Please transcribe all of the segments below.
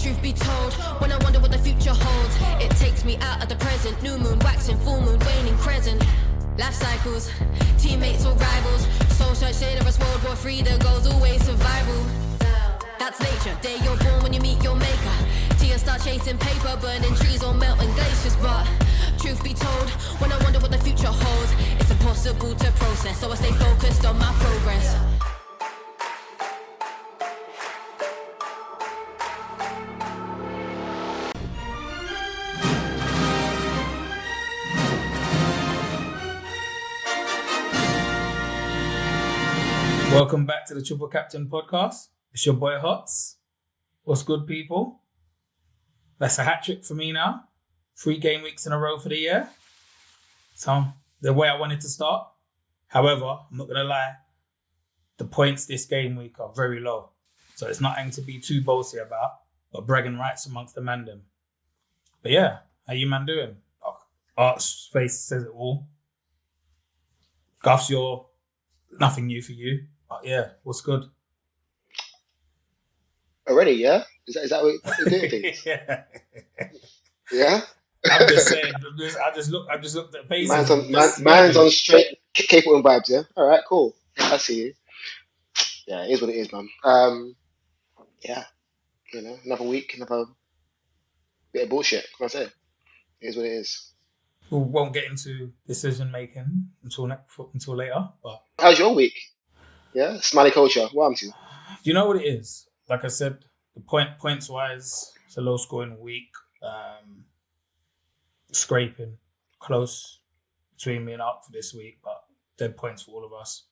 Truth be told, when I wonder what the future holds, it takes me out of the present. New moon waxing, full moon waning, crescent. Life cycles, teammates or rivals. Soul search, dangerous World War III, the goal's always survival. That's nature, day you're born when you meet your maker. Tears start chasing paper, burning trees or melting glaciers. But truth be told, when I wonder what the future holds, it's impossible to process, so I stay focused on my progress. Welcome back to the Triple Captain podcast. It's your boy Hots. What's good, people? That's a hat trick for me now. 3 game weeks in a row for the year. So the way I wanted to start. However, I'm not going to lie. The points this game week are very low. So it's nothing to be too bossy about, but bragging rights amongst the mandem. But yeah, how you man doing? Art's face says it all. Guffs, you're nothing new for you. But yeah, what's good? Already, yeah? Is that what you're doing things? Yeah. Yeah? I'm just saying. I just looked at faces. Man's on straight capable vibes, yeah? Alright, cool. I see you. Yeah, it is what it is, man. Yeah, another week, another bit of bullshit. Can I say? It is what it is. We won't get into decision making until later. But how's your week? Yeah, smiley culture. What am to? You know what it is? Like I said, the points wise, it's a low scoring week. Scraping close between me and Up for this week, but dead points for all of us.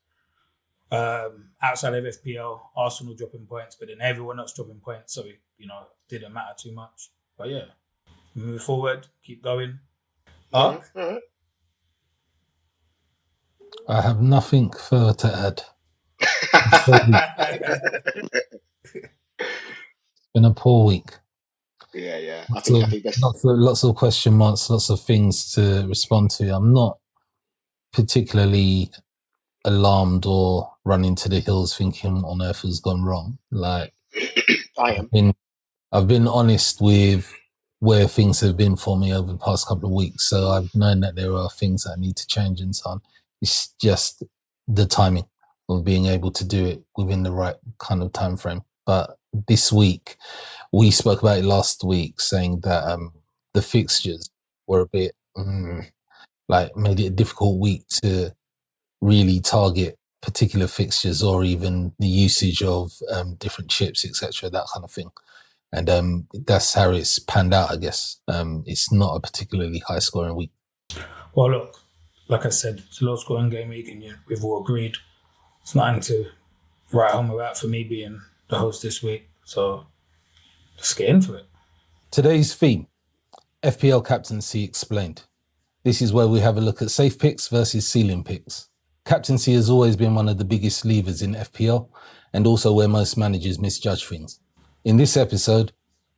Outside of FPL, Arsenal dropping points, but then everyone else dropping points, so it didn't matter too much. But yeah, move forward, keep going. All right. I have nothing further to add. It's been a poor week. Yeah. I think that's lots of question marks, lots of things to respond to. I'm not particularly alarmed or running to the hills thinking on earth has gone wrong. Like I am. I've been honest with where things have been for me over the past couple of weeks. So I've known that there are things that need to change and so on. It's just the timing of being able to do it within the right kind of time frame. But this week, we spoke about it last week, saying that the fixtures were a bit made it a difficult week to really target particular fixtures or even the usage of different chips, etc., that kind of thing. And that's how it's panned out, I guess. It's not a particularly high scoring week. Well, look, like I said, it's a low scoring game week, and we've all agreed. It's nothing to write home about for me being the host this week. So let's get into it. Today's theme, FPL Captaincy Explained. This is where we have a look at safe picks versus ceiling picks. Captaincy has always been one of the biggest levers in FPL and also where most managers misjudge things. In this episode,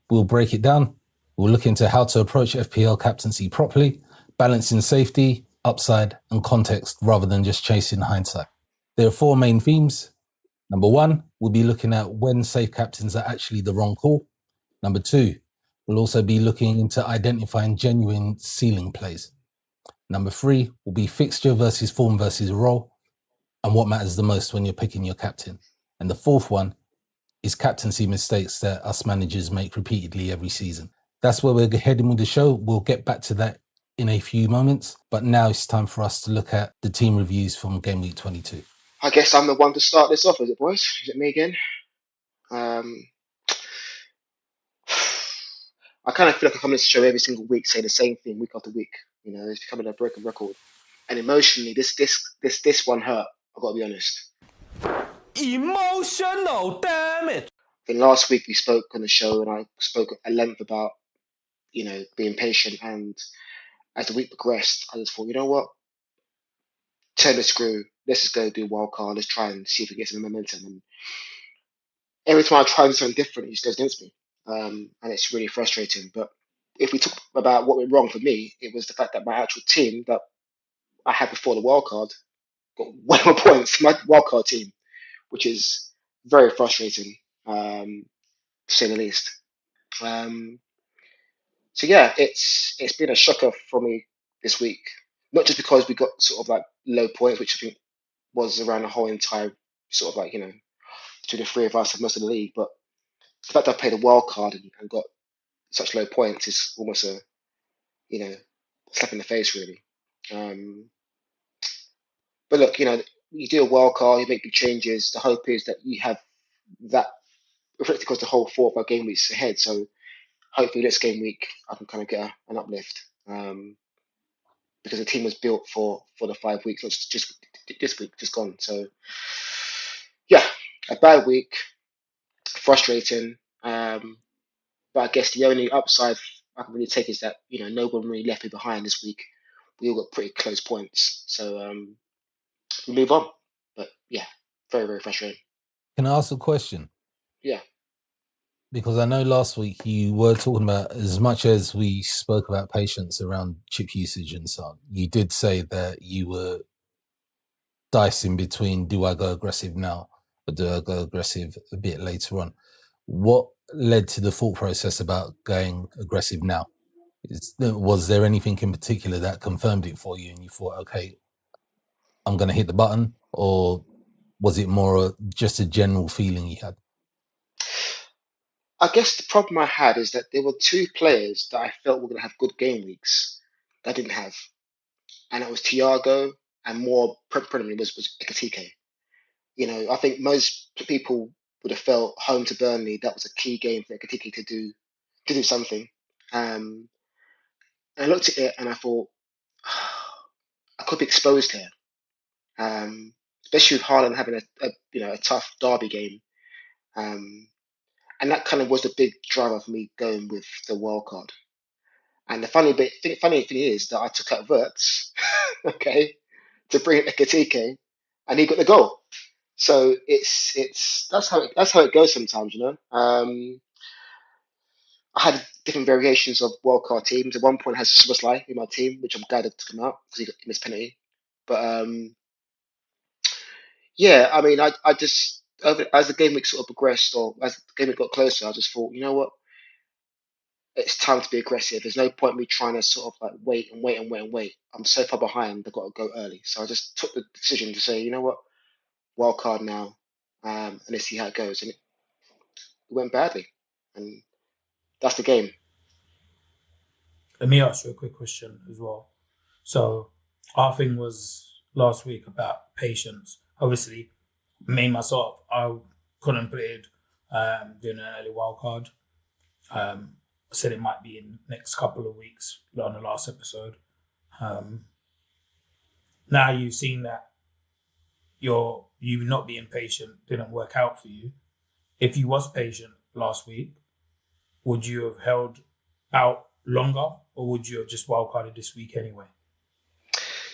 we'll break it down. We'll look into how to approach FPL captaincy properly, balancing safety, upside, and context rather than just chasing hindsight. There are 4 main themes. Number 1, we'll be looking at when safe captains are actually the wrong call. Number 2, we'll also be looking into identifying genuine ceiling plays. Number 3 will be fixture versus form versus role and what matters the most when you're picking your captain. And the 4th one is captaincy mistakes that us managers make repeatedly every season. That's where we're heading with the show. We'll get back to that in a few moments, but now it's time for us to look at the team reviews from Game Week 22. I guess I'm the one to start this off, is it, boys? Is it me again? I kind of feel like I come on this show every single week, say the same thing week after week. It's becoming a broken record. And emotionally, this one hurt. I've got to be honest. Emotional damage. Then last week we spoke on the show, and I spoke at length about, being patient. And as the week progressed, I just thought, you know what? Turn the screw. Let's just go do wild card. Let's try and see if we get some momentum. And every time I try something different, it just goes against me. And it's really frustrating. But if we talk about what went wrong for me, it was the fact that my actual team that I had before the wild card got way more points than my wild card team, which is very frustrating, to say the least. So yeah, it's been a shocker for me this week. Not just because we got sort of like low points, which I think was around the whole entire sort of like between the three of us and most of the league, but the fact that I played a wild card and got such low points is almost a slap in the face really. Um, but look, you do a wild card, you make big changes. The hope is that you have that reflected across the whole 4 or 5 game weeks ahead. So hopefully this game week I can kind of get an uplift. Because the team was built for the 5 weeks, not just this week, just gone. So yeah, a bad week, frustrating. But I guess the only upside I can really take is that no one really left me behind this week. We all got pretty close points, so we move on. But yeah, very very frustrating. Can I ask a question? Yeah. Because I know last week you were talking about, as much as we spoke about patience around chip usage and so on, you did say that you were dicing between, do I go aggressive now or do I go aggressive a bit later on? What led to the thought process about going aggressive now? Was there anything in particular that confirmed it for you and you thought, okay, I'm going to hit the button? Or was it more just a general feeling you had? I guess the problem I had is that there were 2 players that I felt were going to have good game weeks that I didn't have, and it was Thiago and more predominantly was Ekatike. I think most people would have felt home to Burnley. That was a key game for Ekatike to do something. And I looked at it and I thought I could be exposed here, especially with Haaland having a tough derby game. Um, and that kind of was the big driver for me going with the wild card. And the funny thing is that I took out Verts, okay, to bring in Ekatike, and he got the goal. So it's that's how it goes sometimes. I had different variations of wildcard teams. At one point, I had Szoboszlai in my team, which I'm glad I took him out because he missed penalty. But yeah, I mean, I just as the game week sort of progressed, or as the game week got closer, I just thought, you know what, it's time to be aggressive. There's no point me trying to sort of like wait and wait and wait and wait. I'm so far behind. I've got to go early. So I just took the decision to say, you know what, wild card now, and let's see how it goes. And it went badly, and that's the game. Let me ask you a quick question as well. So our thing was last week about patience. Obviously, me myself, I contemplated doing an early wild card. I said it might be in the next couple of weeks on the last episode. Now you've seen that you not being patient didn't work out for you. If you was patient last week, would you have held out longer, or would you have just wildcarded this week anyway?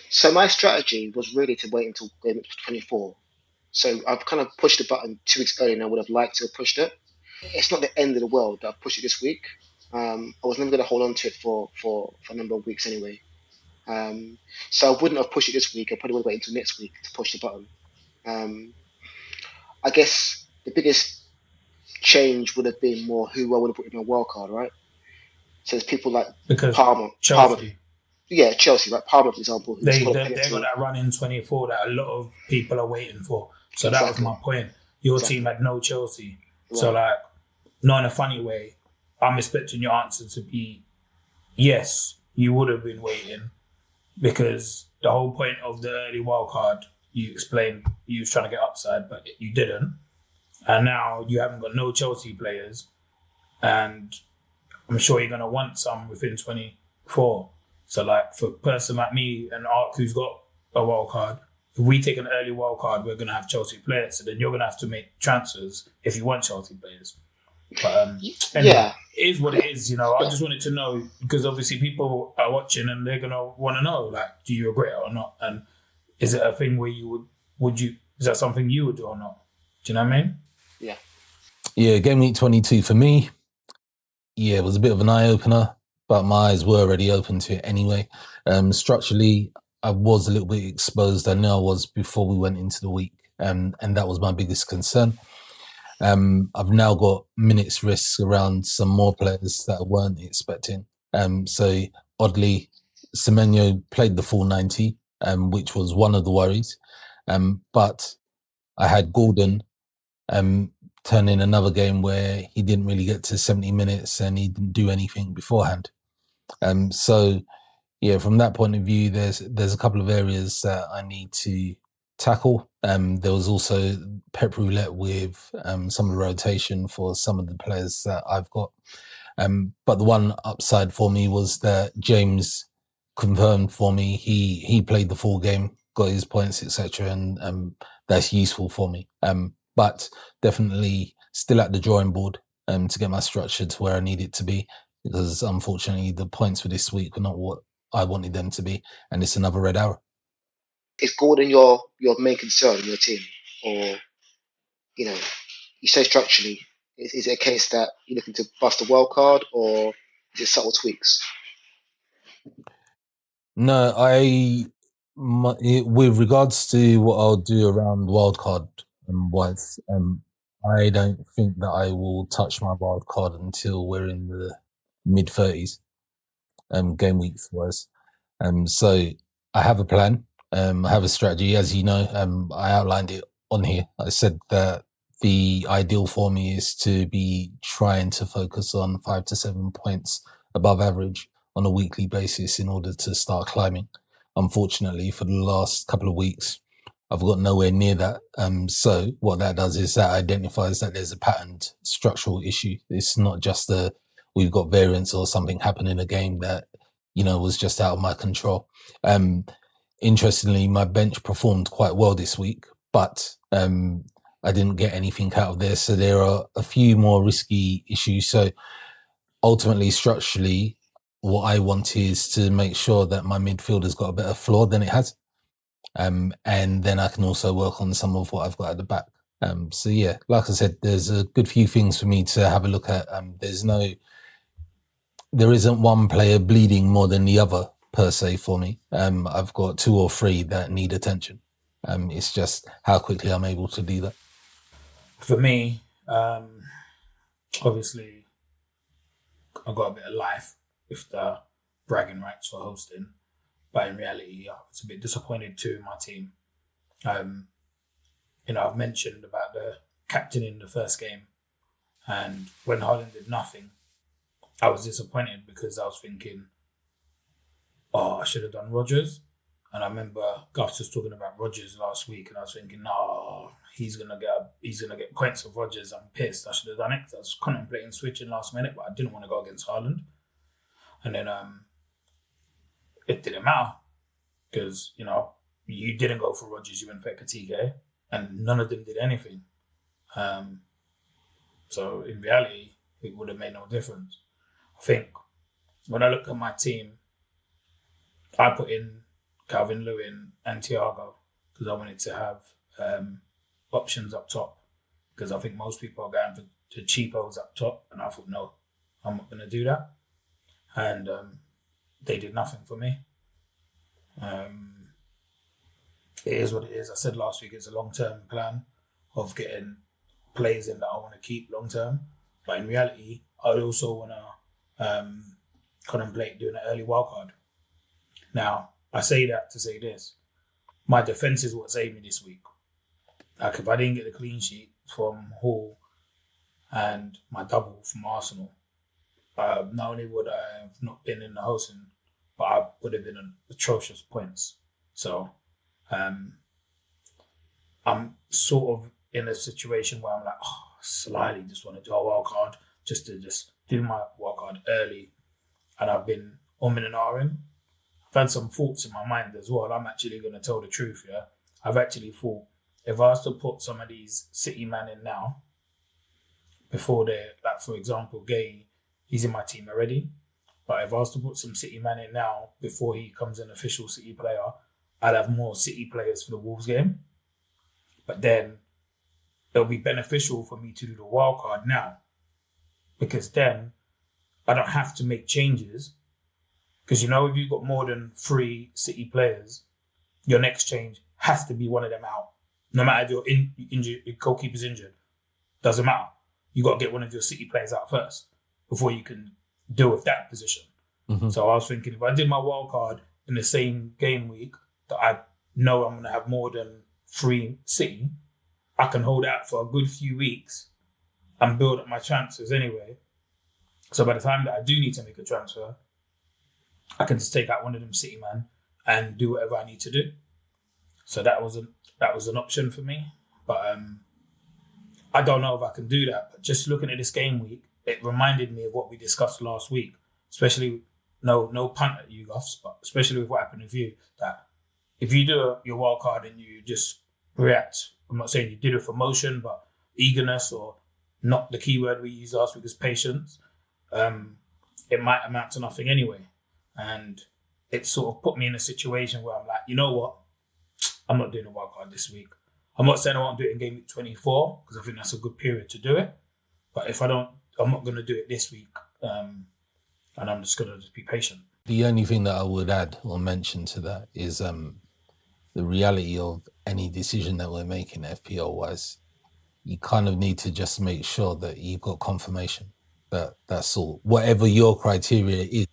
So my strategy was really to wait until game week 24. So I've kind of pushed the button 2 weeks earlier than I would have liked to have pushed it. It's not the end of the world that I've pushed it this week. I was never going to hold on to it for a number of weeks anyway. So I wouldn't have pushed it this week. I probably would have waited until next week to push the button. I guess the biggest change would have been more who I would have put in my wild card, right? So there's people like Because Palmer. Chelsea, Yeah, Chelsea, right? Palmer, for example. Who's they got a got penalty. that run in 24 that a lot of people are waiting for. So that was Exactly. my point. Your Exactly. team had no Chelsea. Right. So like, not in a funny way, I'm expecting your answer to be yes, you would have been waiting, because the whole point of the early wild card, you explained you was trying to get upside, but you didn't. And now you haven't got no Chelsea players, and I'm sure you're going to want some within 24. So like, for a person like me and Ark who's got a wild card, if we take an early wild card, we're going to have Chelsea players. So then you're going to have to make transfers if you want Chelsea players. But anyway, Yeah. it is what it is, I just wanted to know, because obviously people are watching and they're going to want to know, like, do you regret it or not? And is it a thing where is that something you would do or not? Do you know what I mean? Yeah. Yeah, Game Week 22 for me, it was a bit of an eye-opener, but my eyes were already open to it anyway. Structurally, I was a little bit exposed. I know I was before we went into the week, and that was my biggest concern. I've now got minutes risks around some more players that I weren't expecting. So oddly, Semenyo played the full 90, which was one of the worries. But I had Gordon turn in another game where he didn't really get to 70 minutes and he didn't do anything beforehand. So yeah, from that point of view, there's a couple of areas that I need to tackle. There was also pep roulette with some of the rotation for some of the players that I've got. But the one upside for me was that James confirmed for me he played the full game, got his points, etc., and that's useful for me. But definitely still at the drawing board to get my structure to where I need it to be, because unfortunately the points for this week were not what I wanted them to be, and it's another red arrow. Is Gordon your main concern in your team, or you say structurally? Is it a case that you're looking to bust a wild card, or is it subtle tweaks? No, with regards to what I'll do around wildcard wise, I don't think that I will touch my wildcard until we're in the mid-30s, game weeks wise. So I have a plan. I have a strategy, as you know. I outlined it on here. I said that the ideal for me is to be trying to focus on 5 to 7 points above average on a weekly basis in order to start climbing. Unfortunately, for the last couple of weeks, I've got nowhere near that. So what that does is that identifies that there's a patterned structural issue. It's not just we've got variance or something happened in a game that, was just out of my control. Interestingly, my bench performed quite well this week, but I didn't get anything out of there. So there are a few more risky issues. So ultimately, structurally, what I want is to make sure that my midfield has got a better floor than it has. And then I can also work on some of what I've got at the back. So yeah, like I said, there's a good few things for me to have a look at. There isn't one player bleeding more than the other per se for me. I've got 2 or 3 that need attention. It's just how quickly I'm able to do that. For me, obviously, I've got a bit of life with the bragging rights for hosting, but in reality, I was a bit disappointed too in my team. I've mentioned about the captain in the first game, and when Haaland did nothing, I was disappointed because I was thinking, I should have done Rodgers. And I remember Guffs was talking about Rodgers last week, and I was thinking, no, he's gonna get points of Rodgers. I'm pissed. I should have done it. I was contemplating switching last minute, but I didn't want to go against Haaland. And then it didn't matter because you didn't go for Rodgers, you went for Katike, and none of them did anything. So in reality, it would have made no difference. I think when I look at my team, I put in Calvin Lewin and Thiago because I wanted to have options up top, because I think most people are going for the cheapos up top, and I thought, no, I'm not going to do that. And they did nothing for me. It is what it is. I said last week it's a long-term plan of getting players in that I want to keep long-term. But in reality, I also want to contemplate doing an early wildcard. Now, I say that to say this. My defence is what saved me this week. Like, if I didn't get the clean sheet from Hall and my double from Arsenal, not only would I have not been in the hosting, but I would have been on atrocious points. So, I'm sort of in a situation where I'm like, slightly just want to do a wildcard, just to do my wildcard early. And I've been umming and ahhing. I've had some thoughts in my mind as well. I'm actually going to tell the truth, yeah. I've actually thought, if I was to put some of these City men in now, before they're, like, for example, Gay, he's in my team already. But if I was to put some City man in now, before he becomes an official City player, I'd have more City players for the Wolves game. But then it'll be beneficial for me to do the wildcard now, because then I don't have to make changes. Because, if you've got more than 3 City players, your next change has to be one of them out. No matter if your goalkeeper's injured. doesn't matter. You got to get one of your City players out first before you can deal with that position. Mhm. So I was thinking, if I did my wild card in the same game week that I know I'm going to have more than 3 City, I can hold out for a good few weeks and build up my transfers anyway. So by the time that I do need to make a transfer, I can just take out one of them City man and do whatever I need to do. So that was an option for me. But I don't know if I can do that. But just looking at this game week, it reminded me of what we discussed last week, especially no punt at you, Guffs, but especially with what happened with you, that if you do your wild card and you just react, I'm not saying you did it for motion, but eagerness, or not the keyword we used last week is patience, it might amount to nothing anyway. And it sort of put me in a situation where I'm like, you know what? I'm not doing a wild card this week. I'm not saying I won't do it in game week 24 because I think that's a good period to do it. But if I don't, I'm not going to do it this week. And I'm just going to be patient. The only thing that I would add or mention to that is the reality of any decision that we're making FPL wise. You kind of need to just make sure that you've got confirmation. That's all. Whatever your criteria is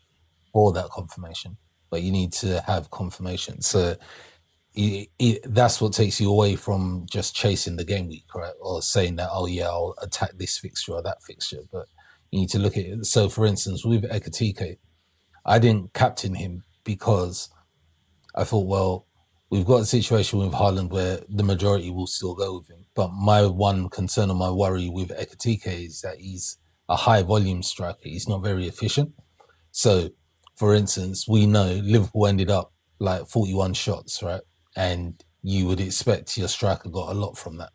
for that confirmation, but you need to have confirmation. So that's what takes you away from just chasing the game week, right? Or saying that, oh yeah, I'll attack this fixture or that fixture. But you need to look at it. So for instance, with Ekatike, I didn't captain him because I thought, well, we've got a situation with Haaland where the majority will still go with him. But my one concern or my worry with Ekatike is that he's a high volume striker. He's not very efficient. So, for instance, we know Liverpool ended up like 41 shots, right? And you would expect your striker got a lot from that.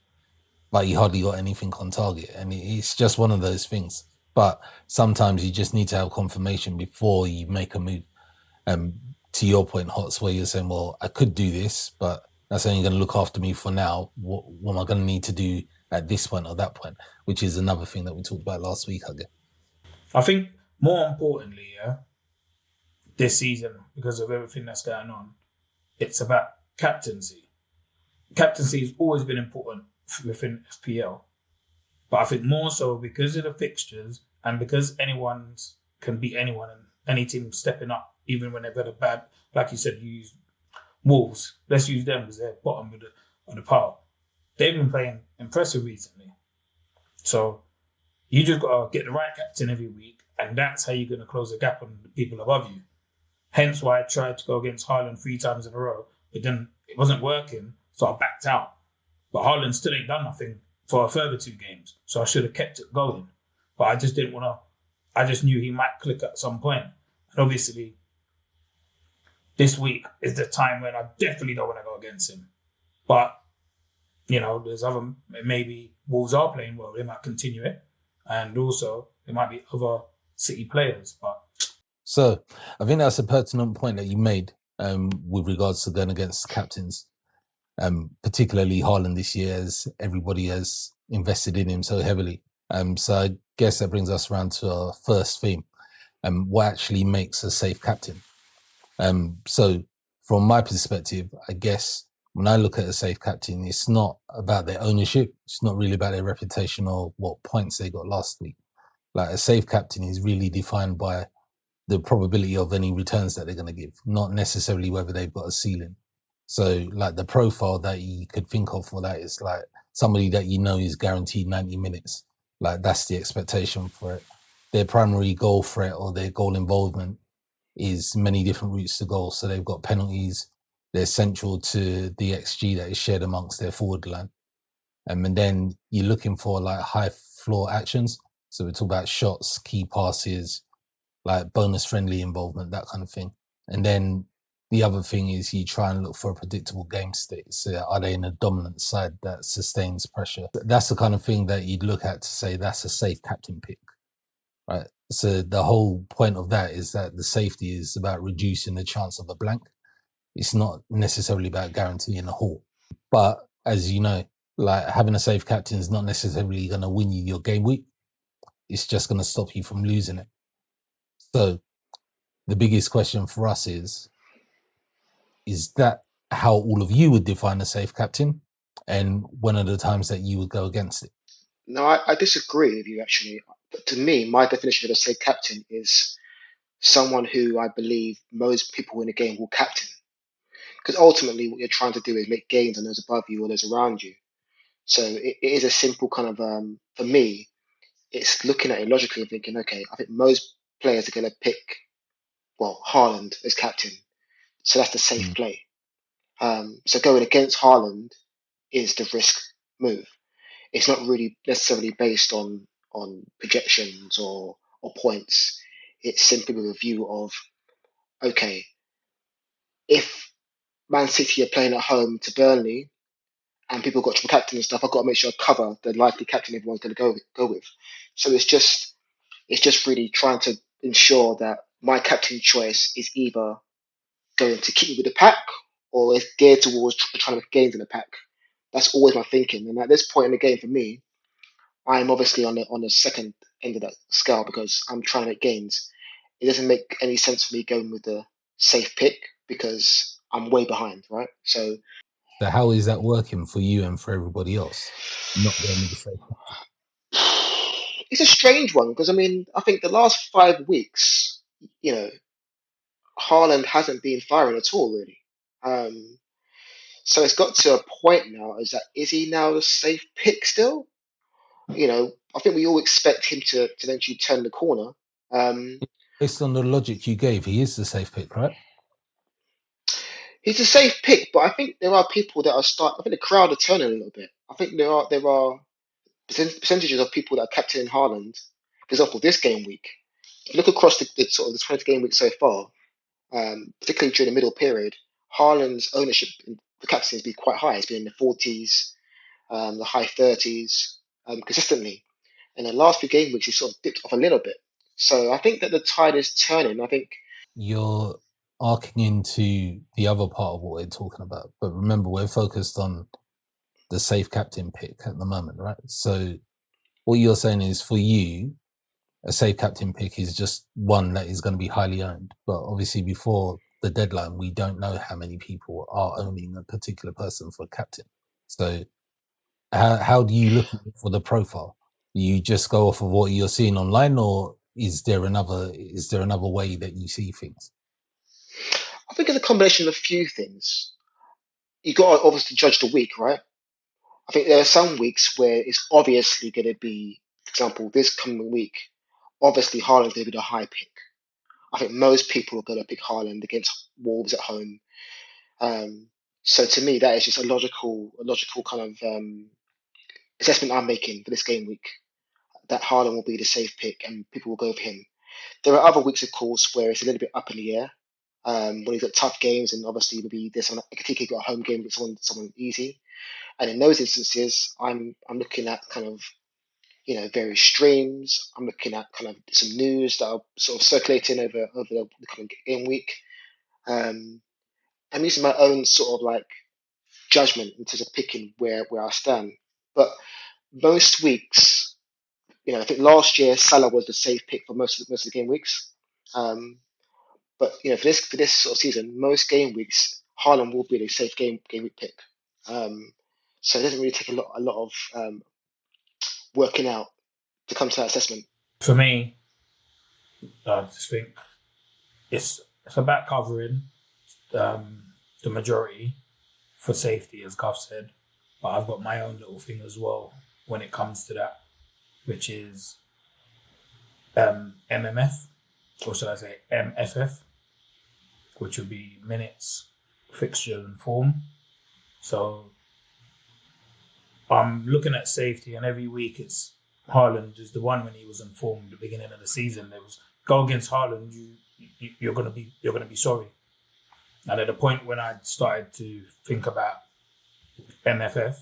But he hardly got anything on target. And it's just one of those things. But sometimes you just need to have confirmation before you make a move. To your point, Hots, where you're saying, well, I could do this, but that's only going to look after me for now. What am I going to need to do at this point or that point? Which is another thing that we talked about last week, I guess. I think more importantly, this season, because of everything that's going on, it's about captaincy. Captaincy has always been important within FPL. But I think more so because of the fixtures and because anyone can beat anyone and any team stepping up, even when they've got a bad, like you said, you use Wolves. Let's use them because they're bottom of the pile. They've been playing impressive recently. So you just got to get the right captain every week, and that's how you're going to close the gap on the people above you. Hence why I tried to go against Haaland 3 times in a row, but then it wasn't working, so I backed out. But Haaland still ain't done nothing for a further 2 games, so I should have kept it going. But I just didn't want to. I just knew he might click at some point. And obviously, this week is the time when I definitely don't want to go against him. But, there's other, maybe Wolves are playing well, they might continue it. And also, there might be other City players. So, I think that's a pertinent point that you made with regards to going against captains, particularly Haaland this year, as everybody has invested in him so heavily. So I guess that brings us around to our first theme, what actually makes a safe captain. So from my perspective, I guess when I look at a safe captain, it's not about their ownership. It's not really about their reputation or what points they got last week. Like, a safe captain is really defined by the probability of any returns that they're going to give, not necessarily whether they've got a ceiling. So like the profile that you could think of for that is like somebody that is guaranteed 90 minutes. Like, that's the expectation for it. Their primary goal threat or their goal involvement is many different routes to goal. So they've got penalties. They're central to the XG that is shared amongst their forward line. And then you're looking for like high floor actions. So we talk about shots, key passes, like bonus friendly involvement, that kind of thing. And then the other thing is you try and look for a predictable game state. So are they in a dominant side that sustains pressure? That's the kind of thing that you'd look at to say that's a safe captain pick, right? So the whole point of that is that the safety is about reducing the chance of a blank. It's not necessarily about guaranteeing a haul. But as you know, like, having a safe captain is not necessarily going to win you your game week. It's just going to stop you from losing it. So the biggest question for us is that how all of you would define a safe captain? And when are the times that you would go against it? No, I disagree with you actually. But to me, my definition of a safe captain is someone who I believe most people in the game will captain. Because ultimately, what you're trying to do is make gains on those above you or those around you. So it is a simple kind of, for me, it's looking at it logically and thinking, okay, I think most players are going to pick, well, Haaland as captain. So that's the safe Mm. play. So going against Haaland is the risk move. It's not really necessarily based on projections or points. It's simply with a view of, okay, if Man City are playing at home to Burnley and people got triple captain and stuff, I've got to make sure I cover the likely captain everyone's going to go with. So it's just really trying to ensure that my captain choice is either going to keep me with the pack or is geared towards trying to make gains in the pack. That's always my thinking. And at this point in the game, for me, I'm obviously on the second end of that scale because I'm trying to make gains. It doesn't make any sense for me going with the safe pick because I'm way behind, right? So So how is that working for you and for everybody else? Not going with the safe captain. it's a strange one because I mean I think the last 5 weeks, you know, Haaland hasn't been firing at all really. Um, so it's got to a point now. Is he now the safe pick still? You know, I think we all expect him to eventually turn the corner. Um, Based on the logic you gave, he is the safe pick, right? he's a safe pick, but I think there are people that are start. I think the crowd are turning a little bit. I think there are percentages of people that are captaining Haaland. For example, this game week, if you look across the sort of the 20 game week so far, particularly during the middle period, Haaland's ownership in the captaincy has been quite high. It's been in the 40s, the high 30s, consistently. In the last few game weeks, he's sort of dipped off a little bit. So I think that the tide is turning. I think You're arcing into the other part of what we're talking about. But remember, we're focused on the safe captain pick at the moment, right? So what you're saying is for you, a safe captain pick is just one that is going to be highly owned. But obviously, before the deadline, we don't know how many people are owning a particular person for captain. So how do you look at it for the profile? Do you just go off of what you're seeing online, or is there another way that you see things? I think it's a combination of a few things. You got to obviously judge the week, right? I think there are some weeks where it's obviously going to be, for example, this coming week, obviously Haaland's going to be the high pick. I think most people are going to pick Haaland against Wolves at home. Um, so to me, that is just a logical kind of assessment I'm making for this game week. That Haaland will be the safe pick and people will go for him. There are other weeks, of course, where it's a little bit up in the air. When you've got tough games and obviously maybe there's someone, particularly got a home game with someone easy. And in those instances, I'm looking at kind of various streams. I'm looking at kind of some news that are sort of circulating over the coming game week. Um, I'm using my own sort of like judgment in terms of picking where I stand. But most weeks, I think last year Salah was the safe pick for most of the game weeks. Um, but for this sort of season, most game weeks, Haaland will be the safe game week pick. Um, so it doesn't really take a lot of working out to come to that assessment. For me, I just think it's about covering the majority for safety, as Guff said. But I've got my own little thing as well when it comes to that, which is MMF, or should I say MFF, which would be minutes, fixture, and form. So I'm looking at safety, and every week it's Haaland is the one when he was in form at the beginning of the season. There was go against Haaland, you're gonna be sorry. And at the point when I started to think about MFF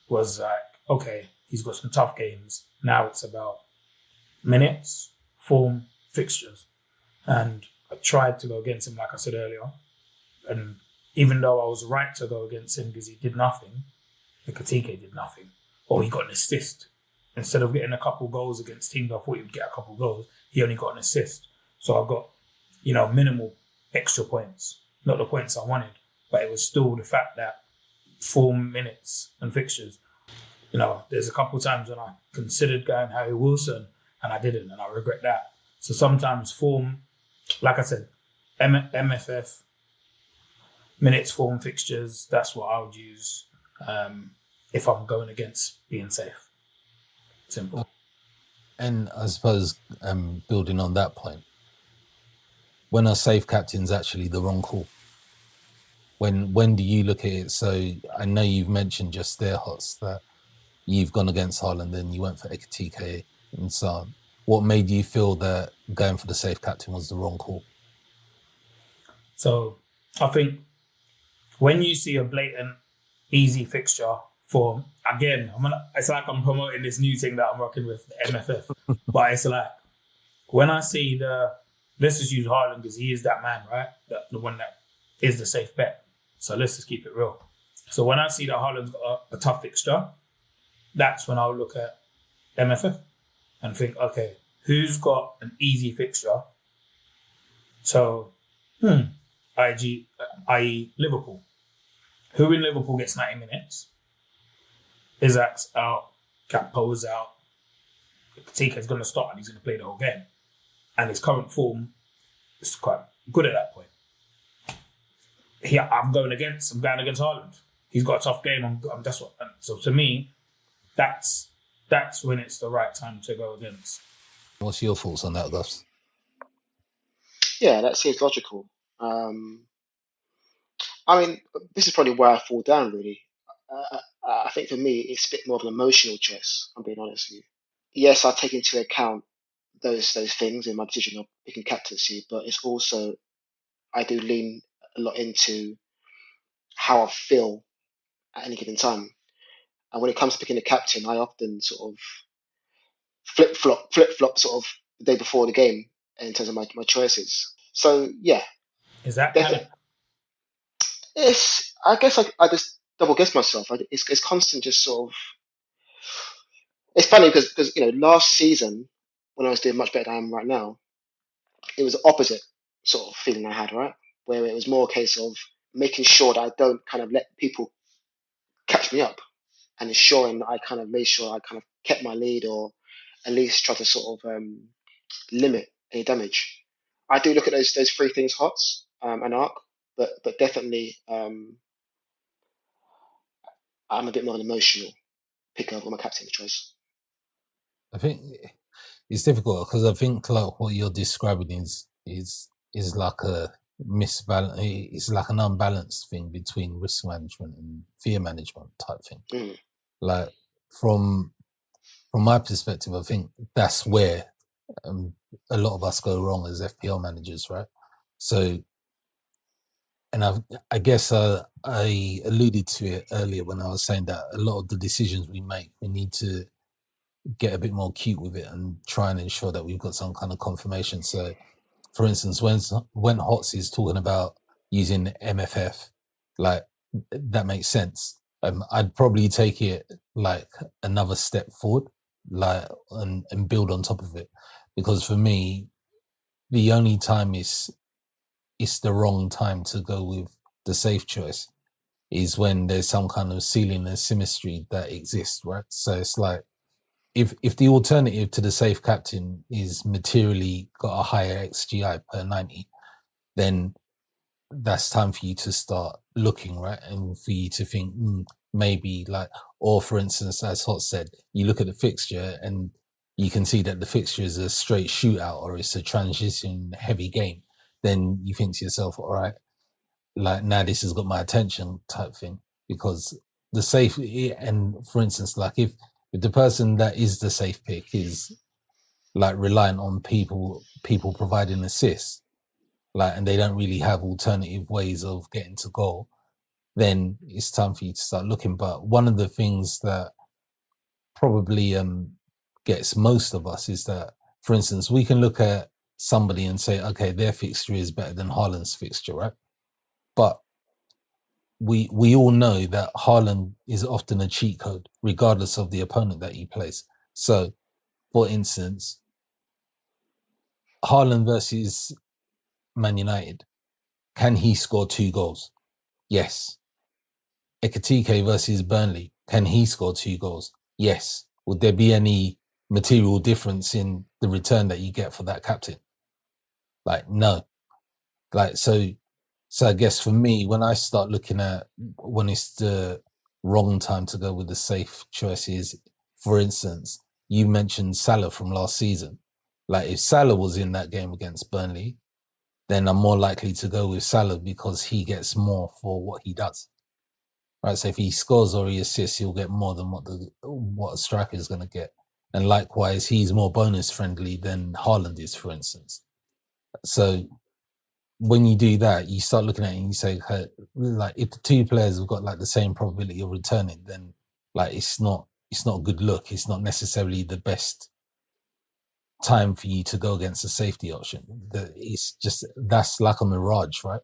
was like, okay, he's got some tough games. Now it's about minutes, form, fixtures. And I tried to go against him, like I said earlier. And even though I was right to go against him because he did nothing, Nketiah did nothing. Or he got an assist. Instead of getting a couple goals against teams I thought he would get a couple goals, he only got an assist. So I got, minimal extra points. Not the points I wanted, but it was still the fact that 4 minutes and fixtures. there's a couple of times when I considered going Harry Wilson and I didn't, and I regret that. So sometimes form, like I said, MFF, minutes, form, fixtures, that's what I would use if I'm going against being safe. Simple. And I suppose building on that point, when a safe captain's actually the wrong call? When do you look at it? So I know you've mentioned just there, Hots, that you've gone against Haaland and you went for Ekitike and so on. What made you feel that going for the safe captain was the wrong call? So I think when you see a blatant, easy fixture for, again, it's like I'm promoting this new thing that I'm working with, the MFF. But it's like, when I see let's just use Haaland because he is that man, right? The one that is the safe bet. So let's just keep it real. So when I see that Haaland's got a tough fixture, that's when I'll look at MFF and think, okay, who's got an easy fixture? So, i.e. Liverpool. Who in Liverpool gets 90 minutes? Isak's out, Gakpo's out. Tika's going to start and he's going to play the whole game. And his current form is quite good at that point. I'm going against Haaland. He's got a tough game. So to me, that's when it's the right time to go against. What's your thoughts on that, Guffs? Yeah, that seems logical. I mean, this is probably where I fall down, really. I think for me, it's a bit more of an emotional choice, I'm being honest with you. Yes, I take into account those things in my decision of picking captaincy, but it's also, I do lean a lot into how I feel at any given time. And when it comes to picking a captain, I often sort of flip flop sort of the day before the game in terms of my choices. So yeah, Is that definitely. I guess I just double guess myself. It's constant, just sort of. It's funny because last season when I was doing much better than I am right now, it was the opposite sort of feeling I had, right? Where it was more a case of making sure that I don't kind of let people catch me up and ensuring that I kind of made sure I kind of kept my lead or at least try to sort of limit any damage. I do look at those three things, Hots and Arc, but definitely I'm a bit more of an emotional picker of my captain choice. I think it's difficult because I think like what you're describing is like a misbalance. It's like an unbalanced thing between risk management and fear management type thing. Like from my perspective, I think that's where a lot of us go wrong as FPL managers, right? So, and I guess I alluded to it earlier when I was saying that a lot of the decisions we make, we need to get a bit more cute with it and try and ensure that we've got some kind of confirmation. So, for instance, when Hots is talking about using MFF, like that makes sense. I'd probably take it like another step forward, like and build on top of it, because for me, the only time it's the wrong time to go with the safe choice is when there's some kind of ceiling and symmetry that exists, right? So it's like if the alternative to the safe captain is materially got a higher XGI per 90, then that's time for you to start looking, right? And for you to think maybe like, or for instance, as Hot said, you look at the fixture and you can see that the fixture is a straight shootout or it's a transition heavy game. Then you think to yourself, all right, like now this has got my attention type thing, because the safe, and for instance, like if the person that is the safe pick is like reliant on people providing assists, like, and they don't really have alternative ways of getting to goal, then it's time for you to start looking. But one of the things that probably gets most of us is that, for instance, we can look at somebody and say, okay, their fixture is better than Haaland's fixture, right? But we all know that Haaland is often a cheat code, regardless of the opponent that he plays. So, for instance, Haaland versus Man United, can he score 2 goals? Yes. Ekitike versus Burnley, can he score 2 goals? Yes. Would there be any material difference in the return that you get for that captain? Like, no. Like, so I guess for me, when I start looking at when it's the wrong time to go with the safe choices, for instance, you mentioned Salah from last season. Like, if Salah was in that game against Burnley, then I'm more likely to go with Salah because he gets more for what he does. Right. So if he scores or he assists, he'll get more than what a striker is going to get. And likewise, he's more bonus friendly than Haaland is, for instance. So when you do that, you start looking at it and you say, like, if the two players have got like the same probability of returning, then like it's not a good look. It's not necessarily the best time for you to go against a safety option. It's just, that's like a mirage, right?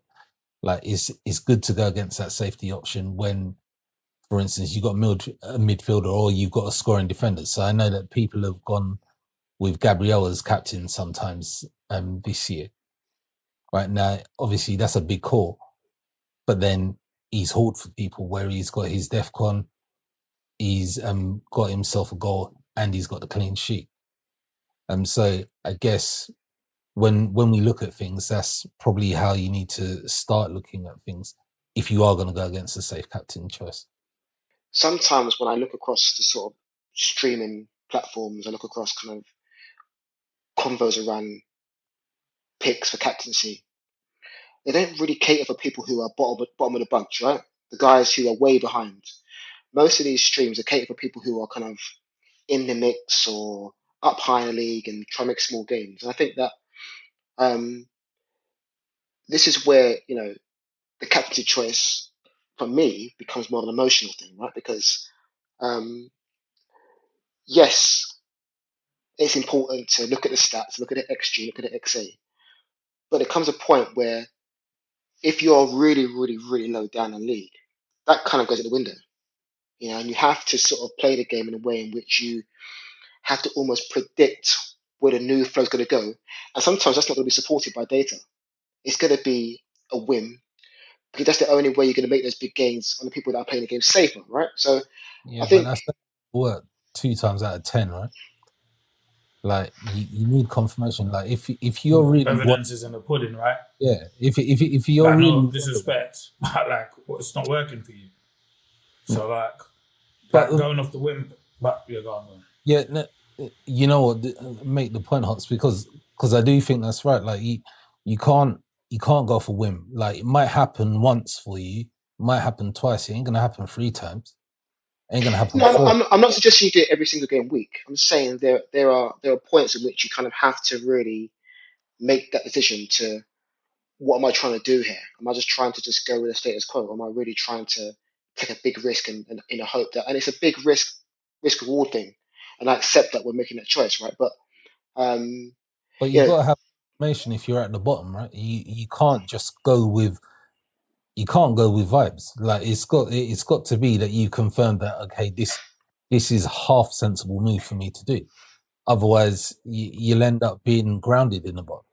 Like, it's good to go against that safety option when, for instance, you've got a midfielder or you've got a scoring defender. So I know that people have gone with Gabriel as captain sometimes this year. Right now, obviously, that's a big call. But then he's hauled for people where he's got his DEFCON, he's got himself a goal, and he's got the clean sheet. So I guess when we look at things, that's probably how you need to start looking at things if you are going to go against a safe captain choice. Sometimes when I look across the sort of streaming platforms, I look across kind of convos around picks for captaincy. They don't really cater for people who are bottom of the bunch, right? The guys who are way behind. Most of these streams are catered for people who are kind of in the mix or up high in the league and try to make small gains. And I think that um, this is where, the captaincy choice for me becomes more of an emotional thing, right? Because um, yes, it's important to look at the stats, look at the XG, look at the XA, but there comes a point where if you're really, really, really low down in the league, that kind of goes out the window. And you have to sort of play the game in a way in which you have to almost predict where the new flow is going to go. And sometimes that's not going to be supported by data. It's going to be a whim because that's the only way you're going to make those big gains on the people that are playing the game safer, right? So I Yeah, but think that's work 2 times out of 10, right? Like, you need confirmation. Like, if you're really Evidence is in the pudding, right? if you're Like, really no disrespect, but like, it's not working for you. So like but going off the whim, but you're going. yeah, no, you know what? Make the point, Hots, because I do think that's right. Like, you can't go for whim. Like, it might happen once for you, might happen twice. It ain't gonna happen 3 times. Ain't gonna happen no, 4. I'm not suggesting you do it every single game week. I'm saying there are points in which you kind of have to really make that decision to what am I trying to do here? Am I just trying to just go with the status quo? Or am I really trying to take a big risk and in a hope that and it's a big risk reward thing, and I accept that we're making that choice, right? But um, But you yeah, gotta have information if you're at the bottom, right? You can't just go with vibes. Like, it's got to be that you confirm that, okay, this is a half sensible move for me to do. Otherwise, you'll end up being grounded in the bottom.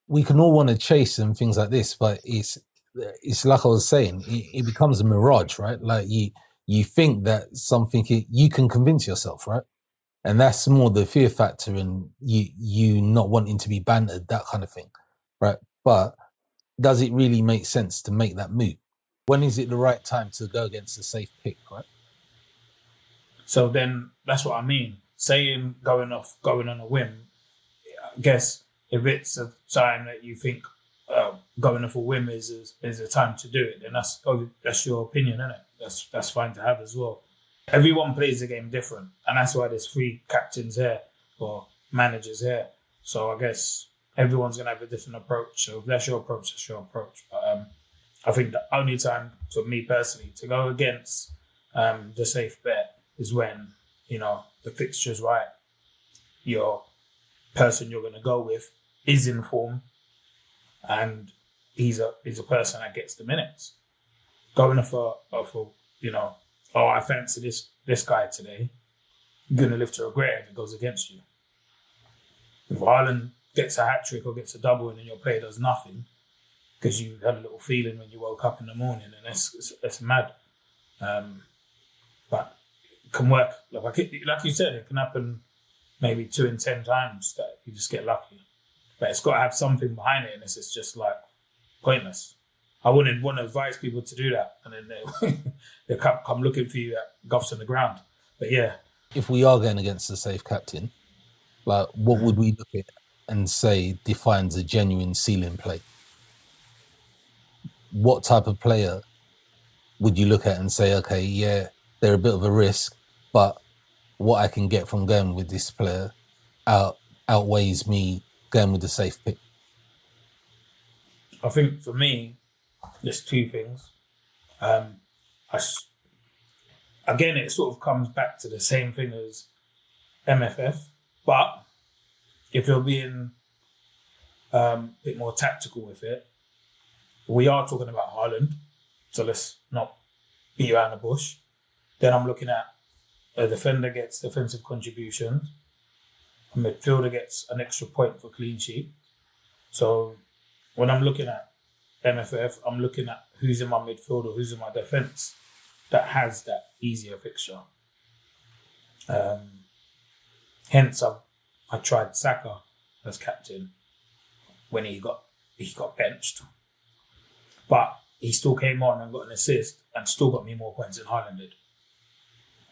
We can all want to chase and things like this, but it's like I was saying, it becomes a mirage, right? Like, you think that something, you can convince yourself, right? And that's more the fear factor and you not wanting to be bantered, that kind of thing, right? But does it really make sense to make that move? When is it the right time to go against a safe pick, right? So then that's what I mean. Saying going on a whim, I guess if it's a time that you think going off a whim is a time to do it, then that's your opinion, isn't it? That's fine to have as well. Everyone plays the game different, and that's why there's 3 captains here or managers here. So I guess everyone's gonna have a different approach. So if that's your approach, that's your approach. But I think the only time for me personally to go against the safe bet is when the fixture's right. Your person you're going to go with is in form, and he's a person that gets the minutes. Going off I fancy this guy today, you're going to live to regret it if it goes against you. If Haaland gets a hat-trick or gets a double and then your player does nothing because you had a little feeling when you woke up in the morning, and it's mad. But can work. Like you said, it can happen maybe 2 in 10 times that you just get lucky. But it's got to have something behind it, and it's just like pointless. I wouldn't want to advise people to do that, and then they come looking for you at Guffs on the ground. But yeah, if we are going against a safe captain, like what would we look at and say defines a genuine ceiling play? What type of player would you look at and say, okay, yeah, they're a bit of a risk, but what I can get from going with this player outweighs me going with the safe pick? I think for me, there's two things. Again, it sort of comes back to the same thing as MFF, but if you're being a bit more tactical with it, we are talking about Haaland, so let's not beat around the bush. Then I'm looking at a defender gets defensive contributions, a midfielder gets an extra point for clean sheet. So when I'm looking at MFF, I'm looking at who's in my midfield or who's in my defence that has that easier fixture. Hence, I tried Saka as captain when he got benched, but he still came on and got an assist and still got me more points than Haaland did.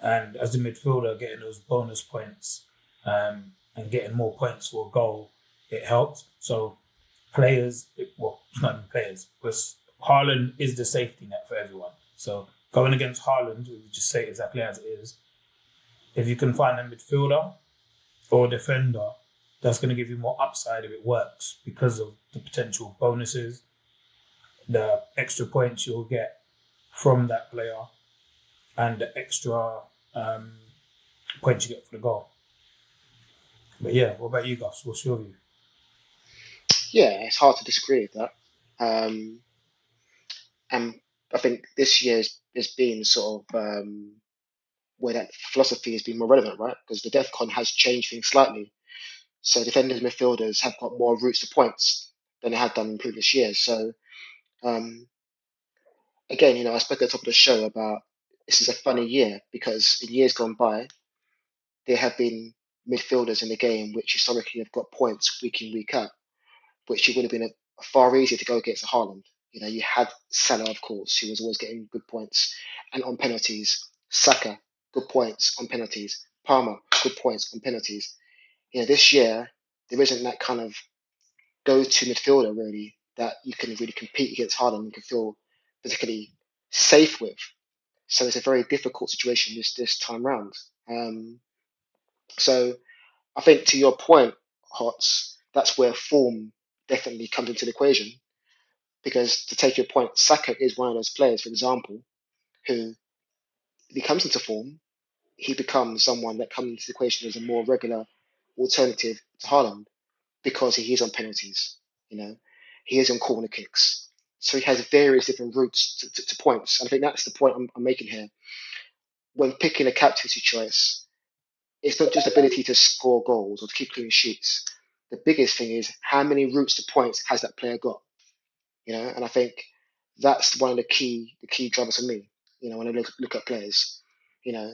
And as a midfielder, getting those bonus points and getting more points for a goal, it helped. So players, it's not even players, because Haaland is the safety net for everyone. So going against Haaland, we would just say it exactly as it is. If you can find a midfielder or a defender, that's going to give you more upside if it works because of the potential bonuses, the extra points you'll get from that player, and the extra points you get for the goal. But yeah, what about you guys? What's your view? Yeah, it's hard to disagree with that. And I think this year has been sort of where that philosophy has been more relevant, right? Because the DEFCON has changed things slightly. So defenders and midfielders have got more routes to points than they had done in previous years. So um, again, I spoke at the top of the show about this is a funny year because in years gone by, there have been midfielders in the game which historically have got points week in, week out, which it would have been far easier to go against a Haaland. You had Salah, of course, who was always getting good points, and on penalties, Saka, good points on penalties, Palmer, good points on penalties. This year there isn't that kind of go-to midfielder really that you can really compete against Haaland and can feel particularly safe with. So it's a very difficult situation this time round. So I think to your point, Hots, that's where form definitely comes into the equation. Because to take your point, Saka is one of those players, for example, who if he comes into form, he becomes someone that comes into the equation as a more regular alternative to Haaland because he is on penalties, you know, he is on corner kicks. So he has various different routes to points. And I think that's the point I'm making here. When picking a captaincy choice, it's not just ability to score goals or to keep clean sheets. The biggest thing is how many routes to points has that player got? And I think that's one of the key drivers for me. When I look at players, you know,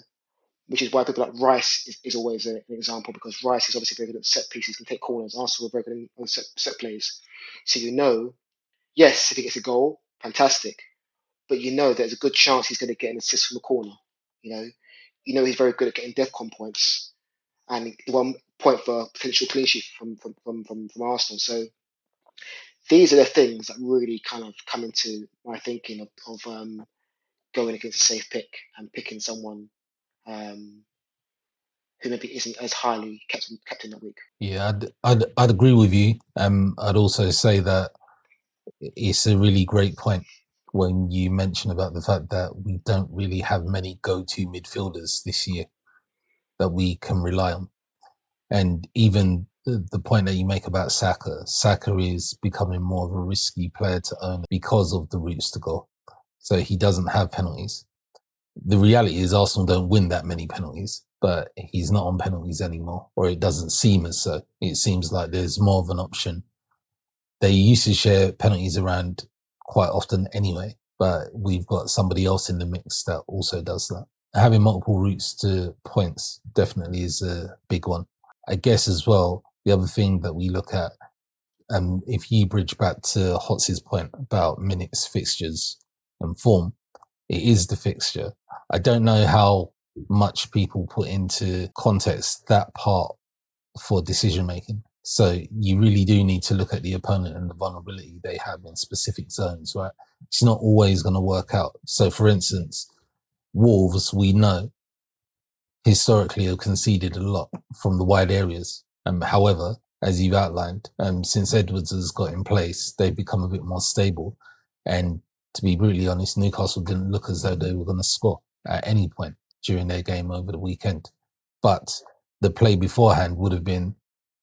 which is why people like Rice is always an example because Rice is obviously very good at set pieces, can take corners. Arsenal are very good on set plays, so yes, if he gets a goal, fantastic, but there's a good chance he's going to get an assist from a corner. You know, he's very good at getting DEFCON points and the 1 point for potential clean sheet from Arsenal. So these are the things that really kind of come into my thinking of going against a safe pick and picking someone um, who maybe isn't as highly captain that week. Yeah, I'd agree with you. I'd also say that it's a really great point when you mention about the fact that we don't really have many go-to midfielders this year that we can rely on. And even the point that you make about Saka is becoming more of a risky player to own because of the routes to goal. So he doesn't have penalties. The reality is Arsenal don't win that many penalties, but he's not on penalties anymore, or it doesn't seem as so. It seems like there's more of an option. They used to share penalties around quite often anyway, but we've got somebody else in the mix that also does that. having multiple routes to points definitely is a big one. I guess as well, the other thing that we look at, if you bridge back to Hotz's point about minutes, fixtures, and form, it is the fixture. I don't know how much people put into context that part for decision making. So you really do need to look at the opponent and the vulnerability they have in specific zones, right? It's not always going to work out. So for instance, Wolves, we know historically have conceded a lot from the wide areas. However, as you've outlined, since Edwards has got in place, they've become a bit more stable. And to be brutally honest, Newcastle didn't look as though they were going to score at any point during their game over the weekend. But the play beforehand would have been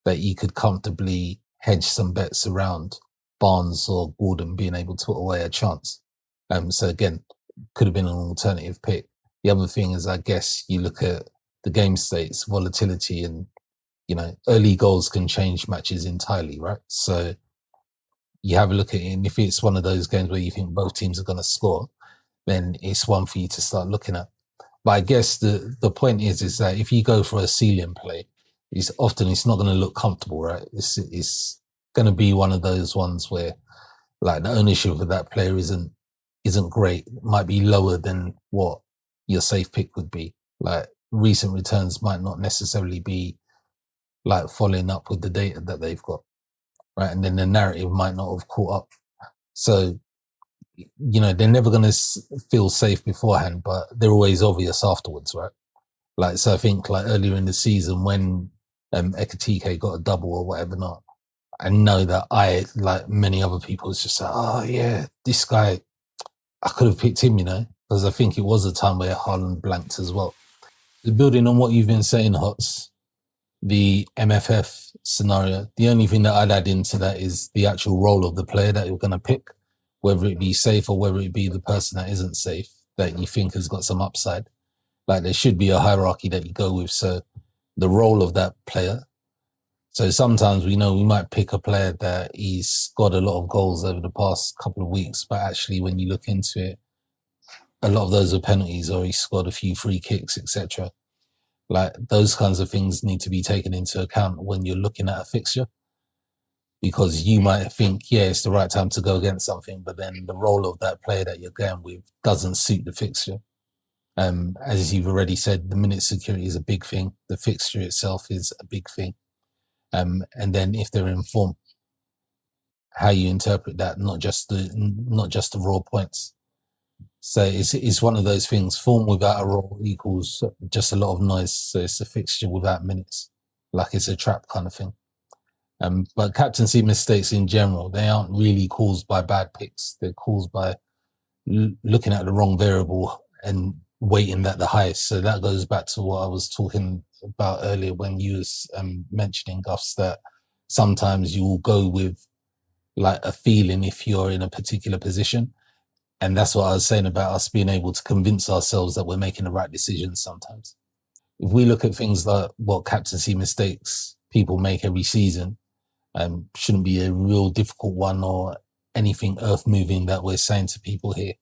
that you could comfortably hedge some bets around Barnes or Gordon being able to put away a chance. So again, could have been an alternative pick. The other thing is, I guess you look at the game states, volatility, and early goals can change matches entirely, right? So you have a look at it, and if it's one of those games where you think both teams are going to score, then it's one for you to start looking at. But I guess the point is that if you go for a ceiling play, it's not going to look comfortable, right? It's going to be one of those ones where like the ownership of that player isn't great. It might be lower than what your safe pick would be. Like recent returns might not necessarily be like following up with the data that they've got, right? And then the narrative might not have caught up. So, they're never going to feel safe beforehand, but they're always obvious afterwards, right? Like, so I think like earlier in the season when Ekatike got a double or whatever not, I know that I, like many other people, was just like, oh yeah, this guy, I could have picked him, because I think it was a time where Haaland blanked as well. Building on what you've been saying, Hots, the MFF scenario, the only thing that I'd add into that is the actual role of the player that you're going to pick, whether it be safe or whether it be the person that isn't safe that you think has got some upside. Like there should be a hierarchy that you go with. So the role of that player. So sometimes we know we might pick a player that he's scored a lot of goals over the past couple of weeks, but actually when you look into it, a lot of those are penalties or he scored a few free kicks, etc. Like those kinds of things need to be taken into account when you're looking at a fixture, because you might think, yeah, it's the right time to go against something, but then the role of that player that you're going with doesn't suit the fixture. As you've already said, the minute security is a big thing. The fixture itself is a big thing. And then if they're in form, how you interpret that, not just the raw points. So it's one of those things. Form without a roll equals just a lot of noise. So it's a fixture without minutes, like it's a trap kind of thing. But captaincy mistakes in general, they aren't really caused by bad picks. They're caused by looking at the wrong variable and weighting that the highest. So that goes back to what I was talking about earlier when you was mentioning, Guffs, that sometimes you will go with like a feeling if you're in a particular position. And that's what I was saying about us being able to convince ourselves that we're making the right decisions sometimes. If we look at things like what captaincy mistakes people make every season, shouldn't be a real difficult one or anything earth moving that we're saying to people here.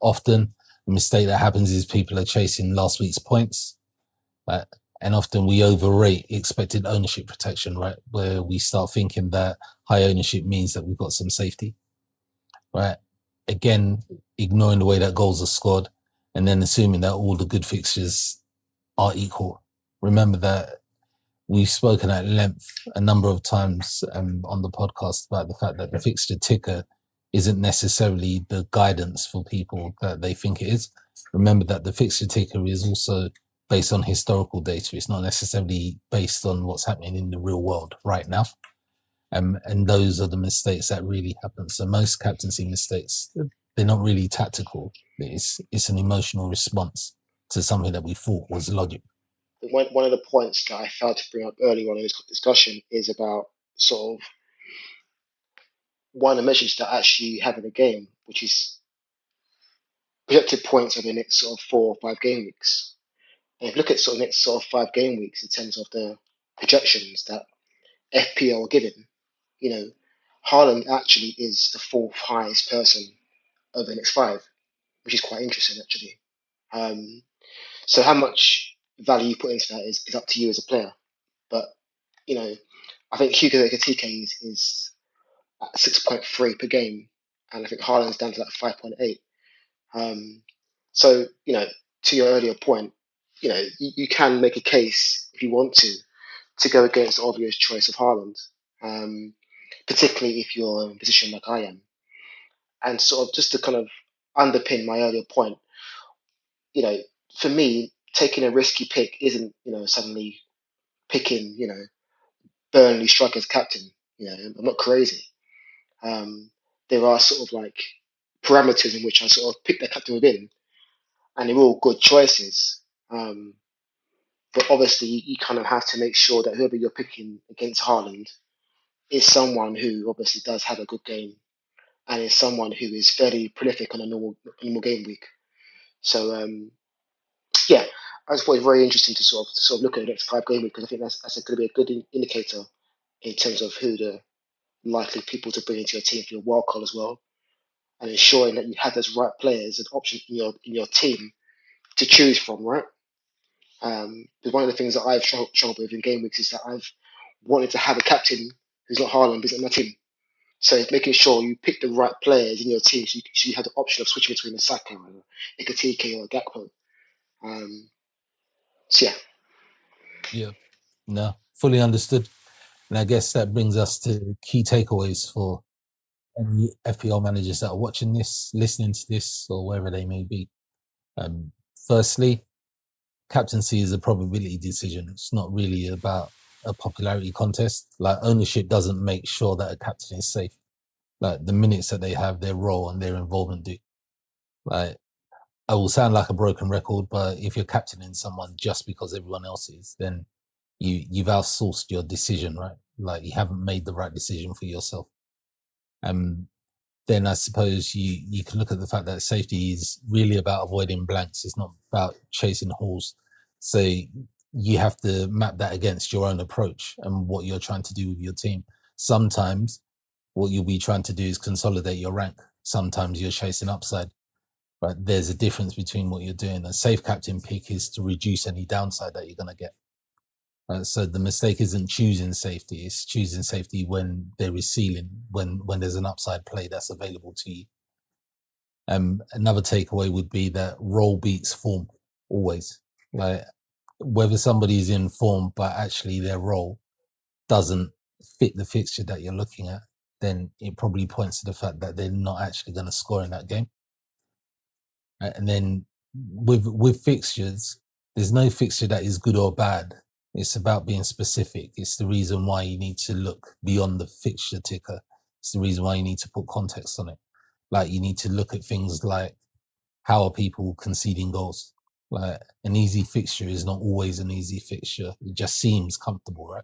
Often the mistake that happens is people are chasing last week's points. And often we overrate expected ownership protection, right? Where we start thinking that high ownership means that we've got some safety, right? Again, ignoring the way that goals are scored and then assuming that all the good fixtures are equal. Remember that we've spoken at length a number of times on the podcast about the fact that the fixture ticker isn't necessarily the guidance for people that they think it is. Remember that the fixture ticker is also based on historical data. It's not necessarily based on what's happening in the real world right now. And those are the mistakes that really happen. So most captaincy mistakes, they're not really tactical. It's an emotional response to something that we thought was logic. One of the points that I failed to bring up earlier on in this discussion is about sort of one of the measures that actually have in the game, which is projected points over the next sort of 4 or 5 game weeks. And if you look at sort of next sort of 5 game weeks in terms of the projections that FPL are given, Haaland actually is the fourth highest person over the next 5, which is quite interesting actually. So how much value you put into that is up to you as a player. But I think Hugo Ekitike is at 6.3 per game, and I think Haaland's down to like 5.8. So to your earlier point, you can make a case if you want to go against the obvious choice of Haaland, particularly if you're in a position like I am. And sort of just to kind of underpin my earlier point, you know, for me, taking a risky pick isn't, suddenly picking, Burnley strikers captain. I'm not crazy. There are sort of like parameters in which I sort of pick the captain within, and they're all good choices. But obviously, you kind of have to make sure that whoever you're picking against Haaland is someone who obviously does have a good game and is someone who is fairly prolific on a normal game week. So yeah, I just thought it was very interesting to sort of look at the next 5 game week because I think that's going to be a good indicator in terms of who the likely people to bring into your team for your wild card as well, and ensuring that you have those right players and options in your team to choose from, right? Because one of the things that I've struggled with in game weeks is that I've wanted to have a captain who's not Haaland, who's not my team. So it's making sure you pick the right players in your team so you have the option of switching between a Saka or a Ekitike or a Gakpo. So yeah. Yeah, no, fully understood. And I guess that brings us to key takeaways for any FPL managers that are watching this, listening to this, or wherever they may be. Firstly, captaincy is a probability decision. It's not really about a popularity contest. Like, ownership doesn't make sure that a captain is safe. Like, the minutes that they have, their role and their involvement do. Like, I will sound like a broken record, but if you're captaining someone just because everyone else is, then you've outsourced your decision, right? Like, you haven't made the right decision for yourself. Then I suppose you can look at the fact that safety is really about avoiding blanks. It's not about chasing holes. So you have to map that against your own approach and what you're trying to do with your team. Sometimes what you'll be trying to do is consolidate your rank. Sometimes you're chasing upside. But there's a difference between what you're doing. A safe captain pick is to reduce any downside that you're going to get. So the mistake isn't choosing safety; it's choosing safety when there is ceiling, when there's an upside play that's available to you. Another takeaway would be that role beats form always. Like, whether somebody's in form but actually their role doesn't fit the fixture that you're looking at, then it probably points to the fact that they're not actually going to score in that game. And then with fixtures, there's no fixture that is good or bad. It's about being specific. It's the reason why you need to look beyond the fixture ticker. It's the reason why you need to put context on it. Like, you need to look at things like, how are people conceding goals? Like, an easy fixture is not always an easy fixture. It just seems comfortable, right?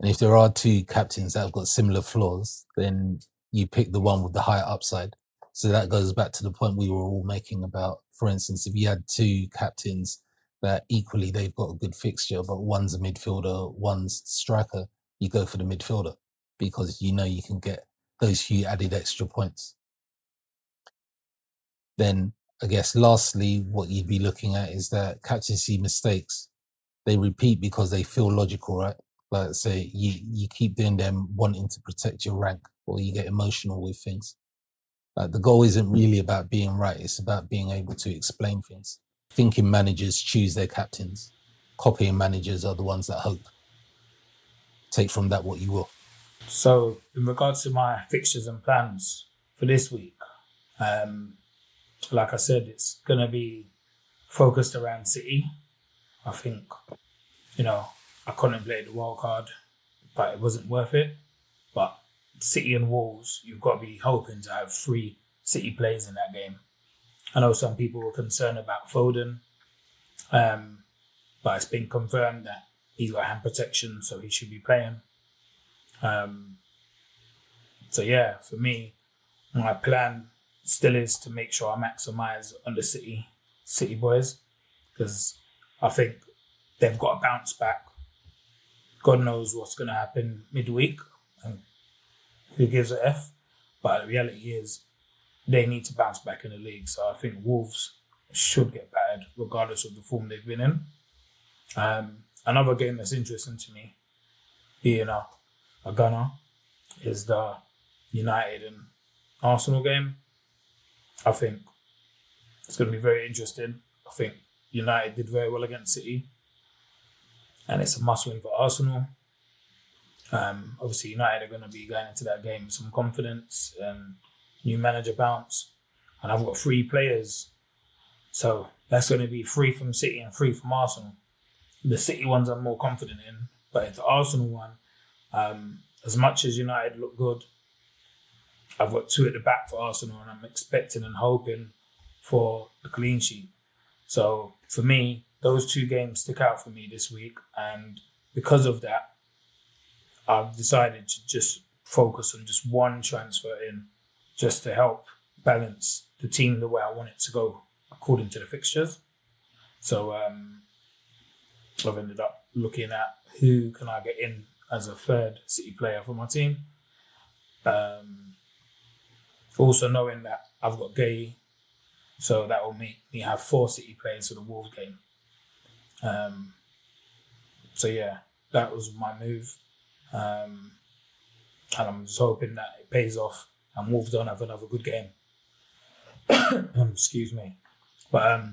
And if there are two captains that have got similar flaws, then you pick the one with the higher upside. So that goes back to the point we were all making about, for instance, if you had two captains that equally they've got a good fixture, but one's a midfielder, one's striker, you go for the midfielder because you know you can get those few added extra points. Then I guess lastly, what you'd be looking at is that captaincy mistakes, they repeat because they feel logical, right? Like, say you keep doing them wanting to protect your rank, or you get emotional with things. Like, the goal isn't really about being right. It's about being able to explain things. Thinking managers choose their captains. Copying managers are the ones that hope. Take from that what you will. So, in regards to my fixtures and plans for this week, like I said, it's going to be focused around City. I think, I contemplated the wild card, but it wasn't worth it. But City and Wolves, you've got to be hoping to have 3 City players in that game. I know some people were concerned about Foden, but it's been confirmed that he's got hand protection, so he should be playing. So yeah, for me, my plan still is to make sure I maximise on the City boys, because I think they've got to bounce back. God knows what's going to happen midweek and who gives a F. But the reality is they need to bounce back in the league. So I think Wolves should get battered regardless of the form they've been in. Another game that's interesting to me, being a gunner, is the United and Arsenal game. I think it's going to be very interesting. I think United did very well against City, and it's a must-win for Arsenal. Obviously, United are going to be going into that game with some confidence and new manager bounce. And I've got 3 players. So that's going to be 3 from City and 3 from Arsenal. The City ones I'm more confident in. But the Arsenal one, as much as United look good, I've got 2 at the back for Arsenal, and I'm expecting and hoping for a clean sheet. So for me, those 2 games stick out for me this week. And because of that, I've decided to just focus on just 1 transfer in, just to help balance the team the way I want it to go according to the fixtures. So I've ended up looking at who can I get in as a third City player for my team. Also knowing that I've got Gay, so that will make me have 4 City players for the Wolves game. So yeah, that was my move. And I'm just hoping that it pays off and Wolves don't have another good game. Excuse me. But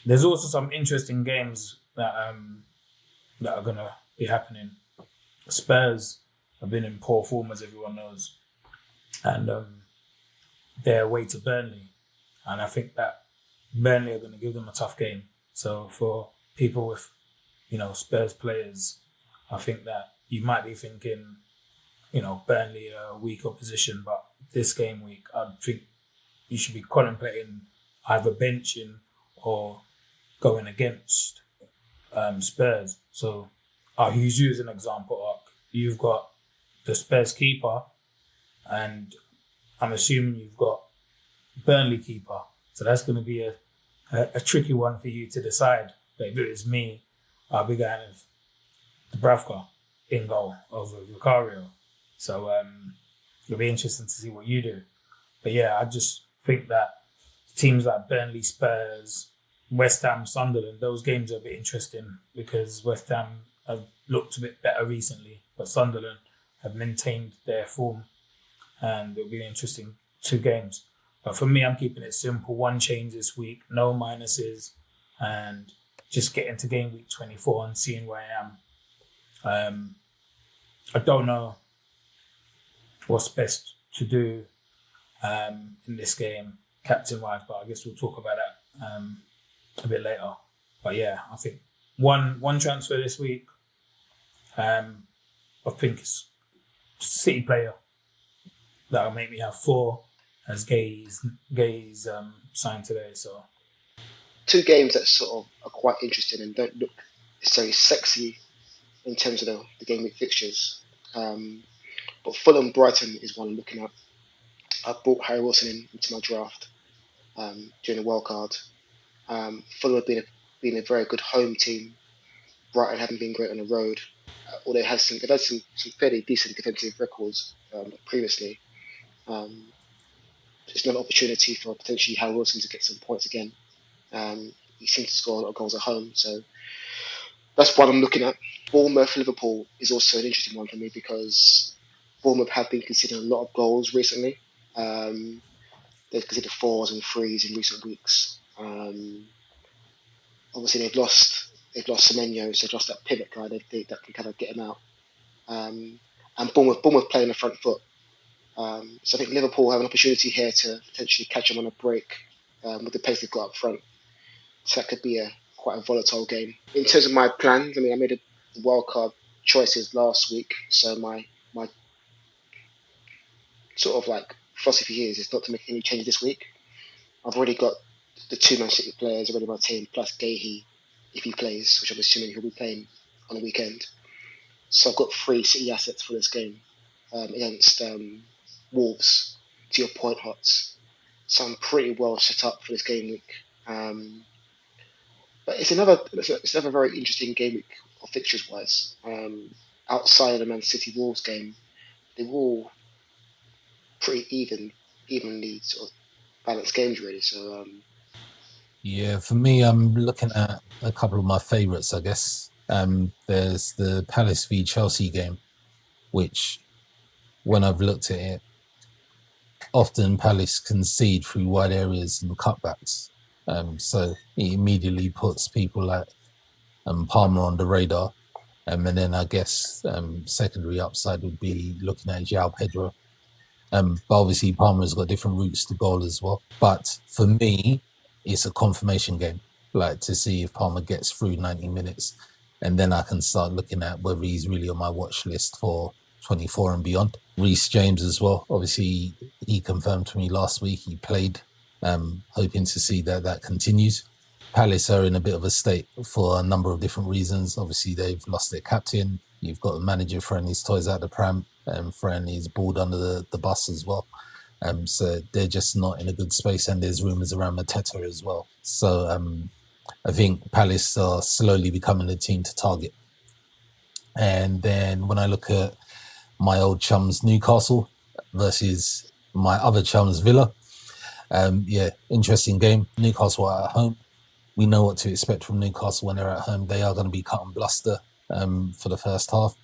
there's also some interesting games that are going to be happening. Spurs have been in poor form, as everyone knows. And they're away to Burnley. And I think that Burnley are going to give them a tough game. So for people with, Spurs players, I think that you might be thinking, Burnley are a weak opposition, but this game week, I think you should be contemplating either benching or going against Spurs. So I'll use you as an example, Ark. You've got the Spurs keeper, and I'm assuming you've got Burnley keeper. So that's going to be a tricky one for you to decide. But if it was me, I'll be going with Dubravka in goal over Vicario. So it'll be interesting to see what you do. But yeah, I just think that teams like Burnley, Spurs, West Ham, Sunderland, those games are a bit interesting because West Ham have looked a bit better recently, but Sunderland have maintained their form, and it'll be an interesting 2 games. But for me, I'm keeping it simple. 1 change this week, no minuses, and just getting to game week 24 and seeing where I am. I don't know what's best to do in this game, captain-wise, but I guess we'll talk about that a bit later. But yeah, I think one transfer this week. I think it's City player that'll make me have 4 as Gay's signed today. So 2 games that sort of are quite interesting and don't look necessarily sexy in terms of the game week fixtures. But Fulham Brighton is one I'm looking at. I brought Harry Wilson into my draft during the wild card. Fulham have been a very good home team. Brighton haven't been great on the road, although they've had some fairly decent defensive records previously. It's another opportunity for potentially Harry Wilson to get some points again. He seems to score a lot of goals at home, so that's what I'm looking at. Bournemouth Liverpool is also an interesting one for me because Bournemouth have been conceding a lot of goals recently. They've conceded 4s and 3s in recent weeks. Obviously, they've lost Semenyo, so they've lost that pivot guy that can kind of get them out. And Bournemouth play on the front foot. So I think Liverpool have an opportunity here to potentially catch them on a break with the pace they've got up front. So that could be quite a volatile game. In terms of my plans, I made a wildcard choices last week, so my sort of like philosophy is not to make any changes this week. I've already got the 2 Man City players already on my team, plus Gahey if he plays, which I'm assuming he'll be playing on the weekend. So I've got 3 City assets for this game against Wolves, to your point, Hots. So I'm pretty well set up for this game week. But it's another very interesting game week of fixtures wise. Outside of the Man City Wolves game, they were all pretty evenly sort of balanced games really. So Yeah, for me, I'm looking at a couple of my favourites, I guess. There's the Palace v Chelsea game, which when I've looked at it, often Palace concede through wide areas and cutbacks. So it immediately puts people like Palmer on the radar. And then I guess secondary upside would be looking at João Pedro. But obviously Palmer's got different routes to goal as well. But for me, it's a confirmation game, like to see if Palmer gets through 90 minutes. And then I can start looking at whether he's really on my watch list for 24 and beyond. Reece James as well. Obviously, he confirmed to me last week he played, hoping to see that continues. Palace are in a bit of a state for a number of different reasons. Obviously, they've lost their captain. You've got the manager throwing his toys out the pram and throwing his board under the bus as well. So they're just not in a good space, and there's rumours around Mateta as well. So I think Palace are slowly becoming a team to target. And then when I look at my old chums Newcastle versus my other chums Villa, interesting game. Newcastle are at home. We know what to expect from Newcastle when they're at home. They are going to be cut and bluster for the first half.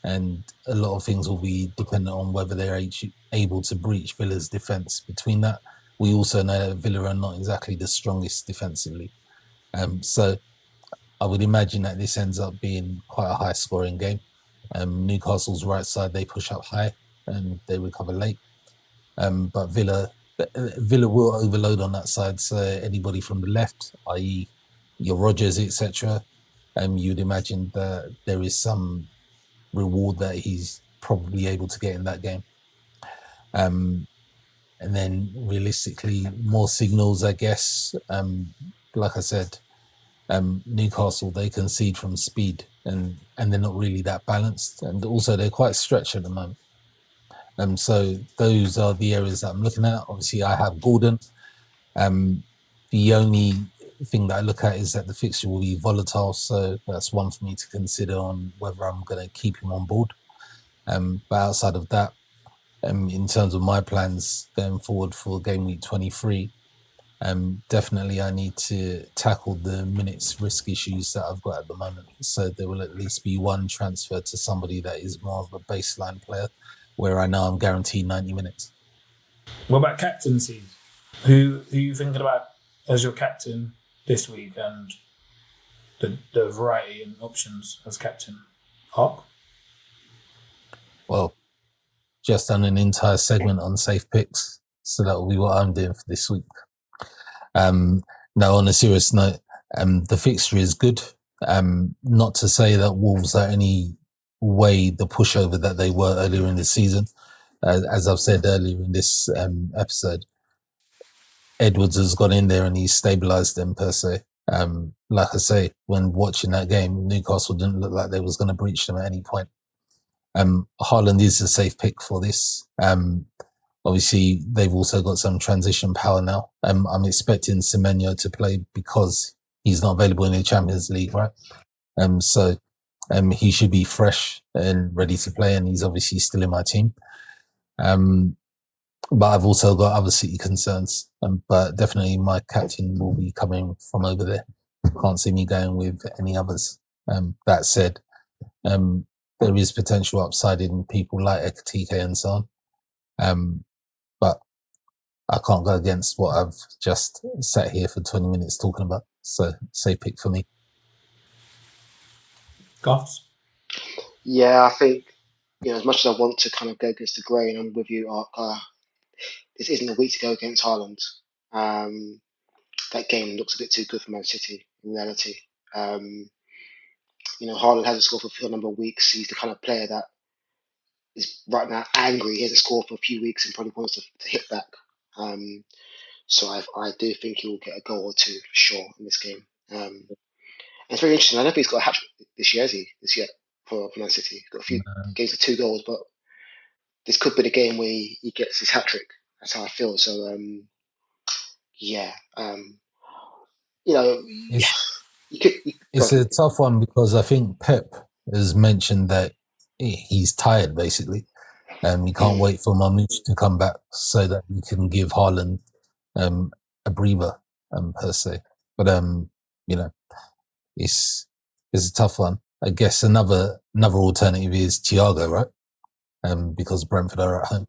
And a lot of things will be dependent on whether they're able to breach Villa's defence between that. We also know that Villa are not exactly the strongest defensively. So I would imagine that this ends up being quite a high-scoring game. Newcastle's right side, they push up high and they recover late. But Villa will overload on that side. So anybody from the left, i.e. your Rodgers, etc., you'd imagine that there is some reward that he's probably able to get in that game. And then realistically, more signals, I guess. Like I said, Newcastle, they concede from speed and they're not really that balanced. And also they're quite stretched at the moment. So those are the areas that I'm looking at. Obviously, I have Gordon. The only thing that I look at is that the fixture will be volatile. So that's one for me to consider on whether I'm going to keep him on board. But outside of that, in terms of my plans going forward for game week 23, definitely I need to tackle the minutes risk issues that I've got at the moment. So there will at least be one transfer to somebody that is more of a baseline player where I know I'm guaranteed 90 minutes. What about captaincy? Who are you thinking about as your captain this week and the variety and options as captain? Hawk? Well, just done an entire segment on safe picks. So that will be what I'm doing for this week. Now, on a serious note, the fixture is good. Not to say that Wolves are any way the pushover that they were earlier in the season. As I've said earlier in this episode, Edwards has gone in there and he's stabilised them per se. Like I say, when watching that game, Newcastle didn't look like they was going to breach them at any point. Haaland is a safe pick for this. Obviously, they've also got some transition power now. I'm expecting Semenyo to play because he's not available in the Champions League, right? So he should be fresh and ready to play, and he's obviously still in my team. But I've also got other City concerns. But definitely my captain will be coming from over there. Can't see me going with any others. That said, there is potential upside in people like Ekatike and so on. But I can't go against what I've just sat here for 20 minutes talking about. So, safe pick for me. Guffs? Yeah, I think, as much as I want to kind of go against the grain, I'm with you, Ark. This isn't a week to go against Haaland. That game looks a bit too good for Man City in reality. Haaland hasn't scored for a number of weeks. He's the kind of player that is right now angry. He hasn't scored for a few weeks and probably wants to hit back. So I do think he will get a goal or two for sure in this game. And it's very interesting. I don't think he's got a hat trick this year, has he? This year for Man City. He's got a few games with 2 goals, but this could be the game where he gets his hat trick. That's how I feel. So It's a tough one because I think Pep has mentioned that he's tired basically, and he can't wait for Mamouche to come back so that he can give Haaland a breather per se. But it's a tough one. I guess another alternative is Thiago, right? Because Brentford are at home.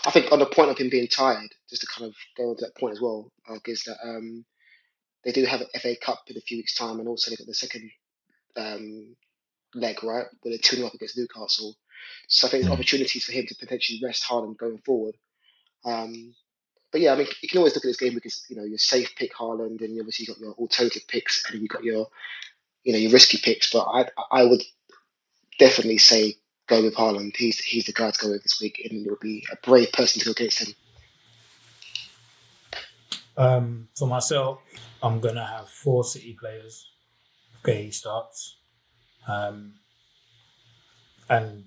I think on the point of him being tired, just to kind of go on to that point as well, is that they do have an FA Cup in a few weeks' time, and also they've got the second leg, right, where they're 2-0 up against Newcastle. So I think there's opportunities for him to potentially rest Haaland going forward. But yeah, I mean, you can always look at this game because your safe pick Haaland, and obviously you got your alternative picks, and you got your your risky picks. But I would definitely say go with Haaland. He's the guy to go with this week, and it'll be a brave person to go against him. For myself, I'm gonna have 4 City players. Okay, he starts. And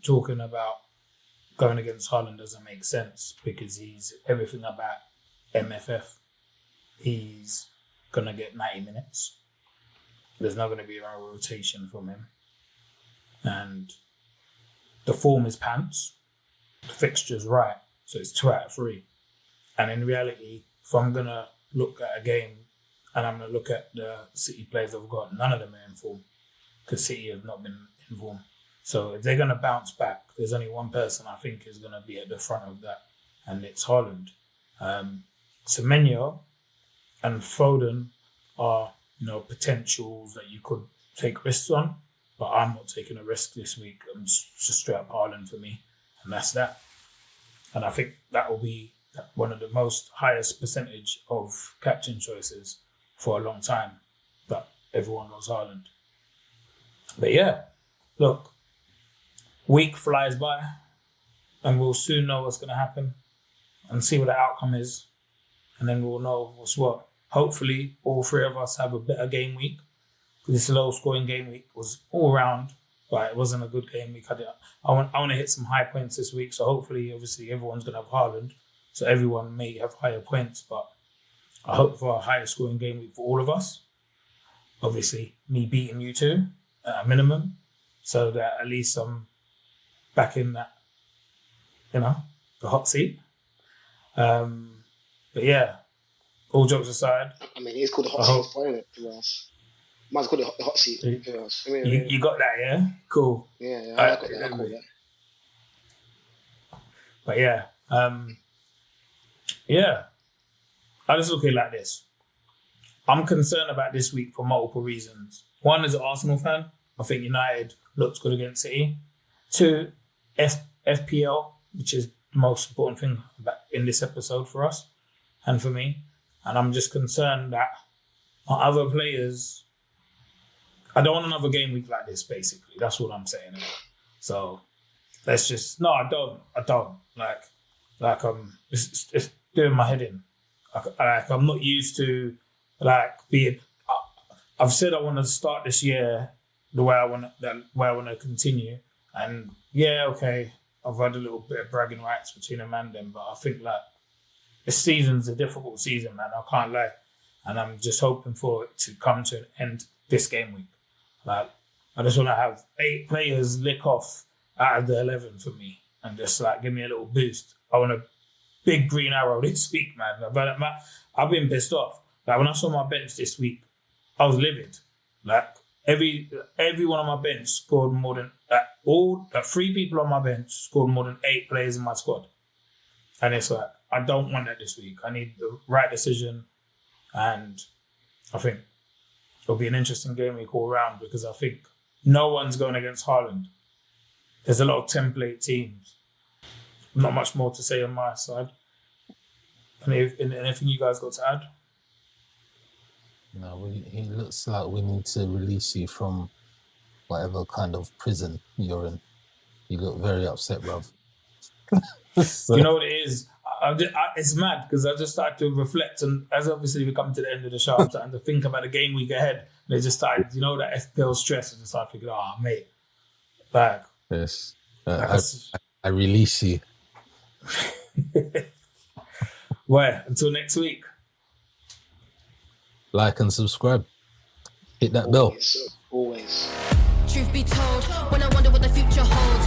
talking about going against Haaland doesn't make sense because he's everything about MFF. He's gonna get 90 minutes. There's not gonna be a rotation from him, and the form is pants. The fixture's right, so it's 2 out of 3. And in reality, if I'm gonna look at a game and I'm gonna look at the City players I've got, none of them are in form because City have not been in form. So if they're gonna bounce back, there's only one person I think is gonna be at the front of that, and it's Haaland. Semenyo and Foden are potentials that you could take risks on, but I'm not taking a risk this week. I'm just straight up Haaland for me, and that's that. And I think that will be one of the most highest percentage of captain choices for a long time, but everyone goes Haaland. But yeah, look, week flies by, and we'll soon know what's going to happen and see what the outcome is, and then we'll know what's what. Hopefully, all 3 of us have a better game week. This low-scoring game week was all round, but it wasn't a good game week. I want to hit some high points this week, so hopefully, obviously, everyone's going to have Haaland, so everyone may have higher points, but I hope for a higher scoring game week for all of us. Obviously, me beating you 2 at a minimum, so that at least I'm back in that, the hot seat. But yeah, all jokes aside. I mean, it's called the hot seat for it to us. Might as well call it the hot seat to us. You got that, yeah? Cool. Yeah, I got that. I call that. But yeah, I just look at it like this. I'm concerned about this week for multiple reasons. One, as an Arsenal fan, I think United looks good against City. 2, FPL, which is the most important thing in this episode for us and for me. And I'm just concerned that my other players, I don't want another game week like this, basically. That's what I'm saying. So let's just, no, I don't. It's doing my head in. I'm not used to being, I've said I want to start this year the way I want to continue. And yeah, okay, I've had a little bit of bragging rights between them and them, but I think this season's a difficult season, man. I can't lie. And I'm just hoping for it to come to an end this game week. I just want to have 8 players lick off out of the 11 for me and just give me a little boost. I want a big green arrow this week, man. But I've been pissed off. When I saw my bench this week, I was livid. Every one on my bench scored more than 3 people on my bench scored more than 8 players in my squad. And it's I don't want that this week. I need the right decision, and I think it'll be an interesting game week all around because I think no one's going against Haaland. There's a lot of template teams. Not much more to say on my side. Anything you guys got to add? No, it looks like we need to release you from whatever kind of prison you're in. You look very upset, bruv. So. You know what it is? It's mad because I just started to reflect, and as obviously we come to the end of the show, I'm starting to think about the game week ahead. And it just started, that FPL stress, and just started thinking, mate. Yes. I release you. Where? Until next week. Like and subscribe. Hit that bell. Always. Truth be told, when I wonder what the future holds,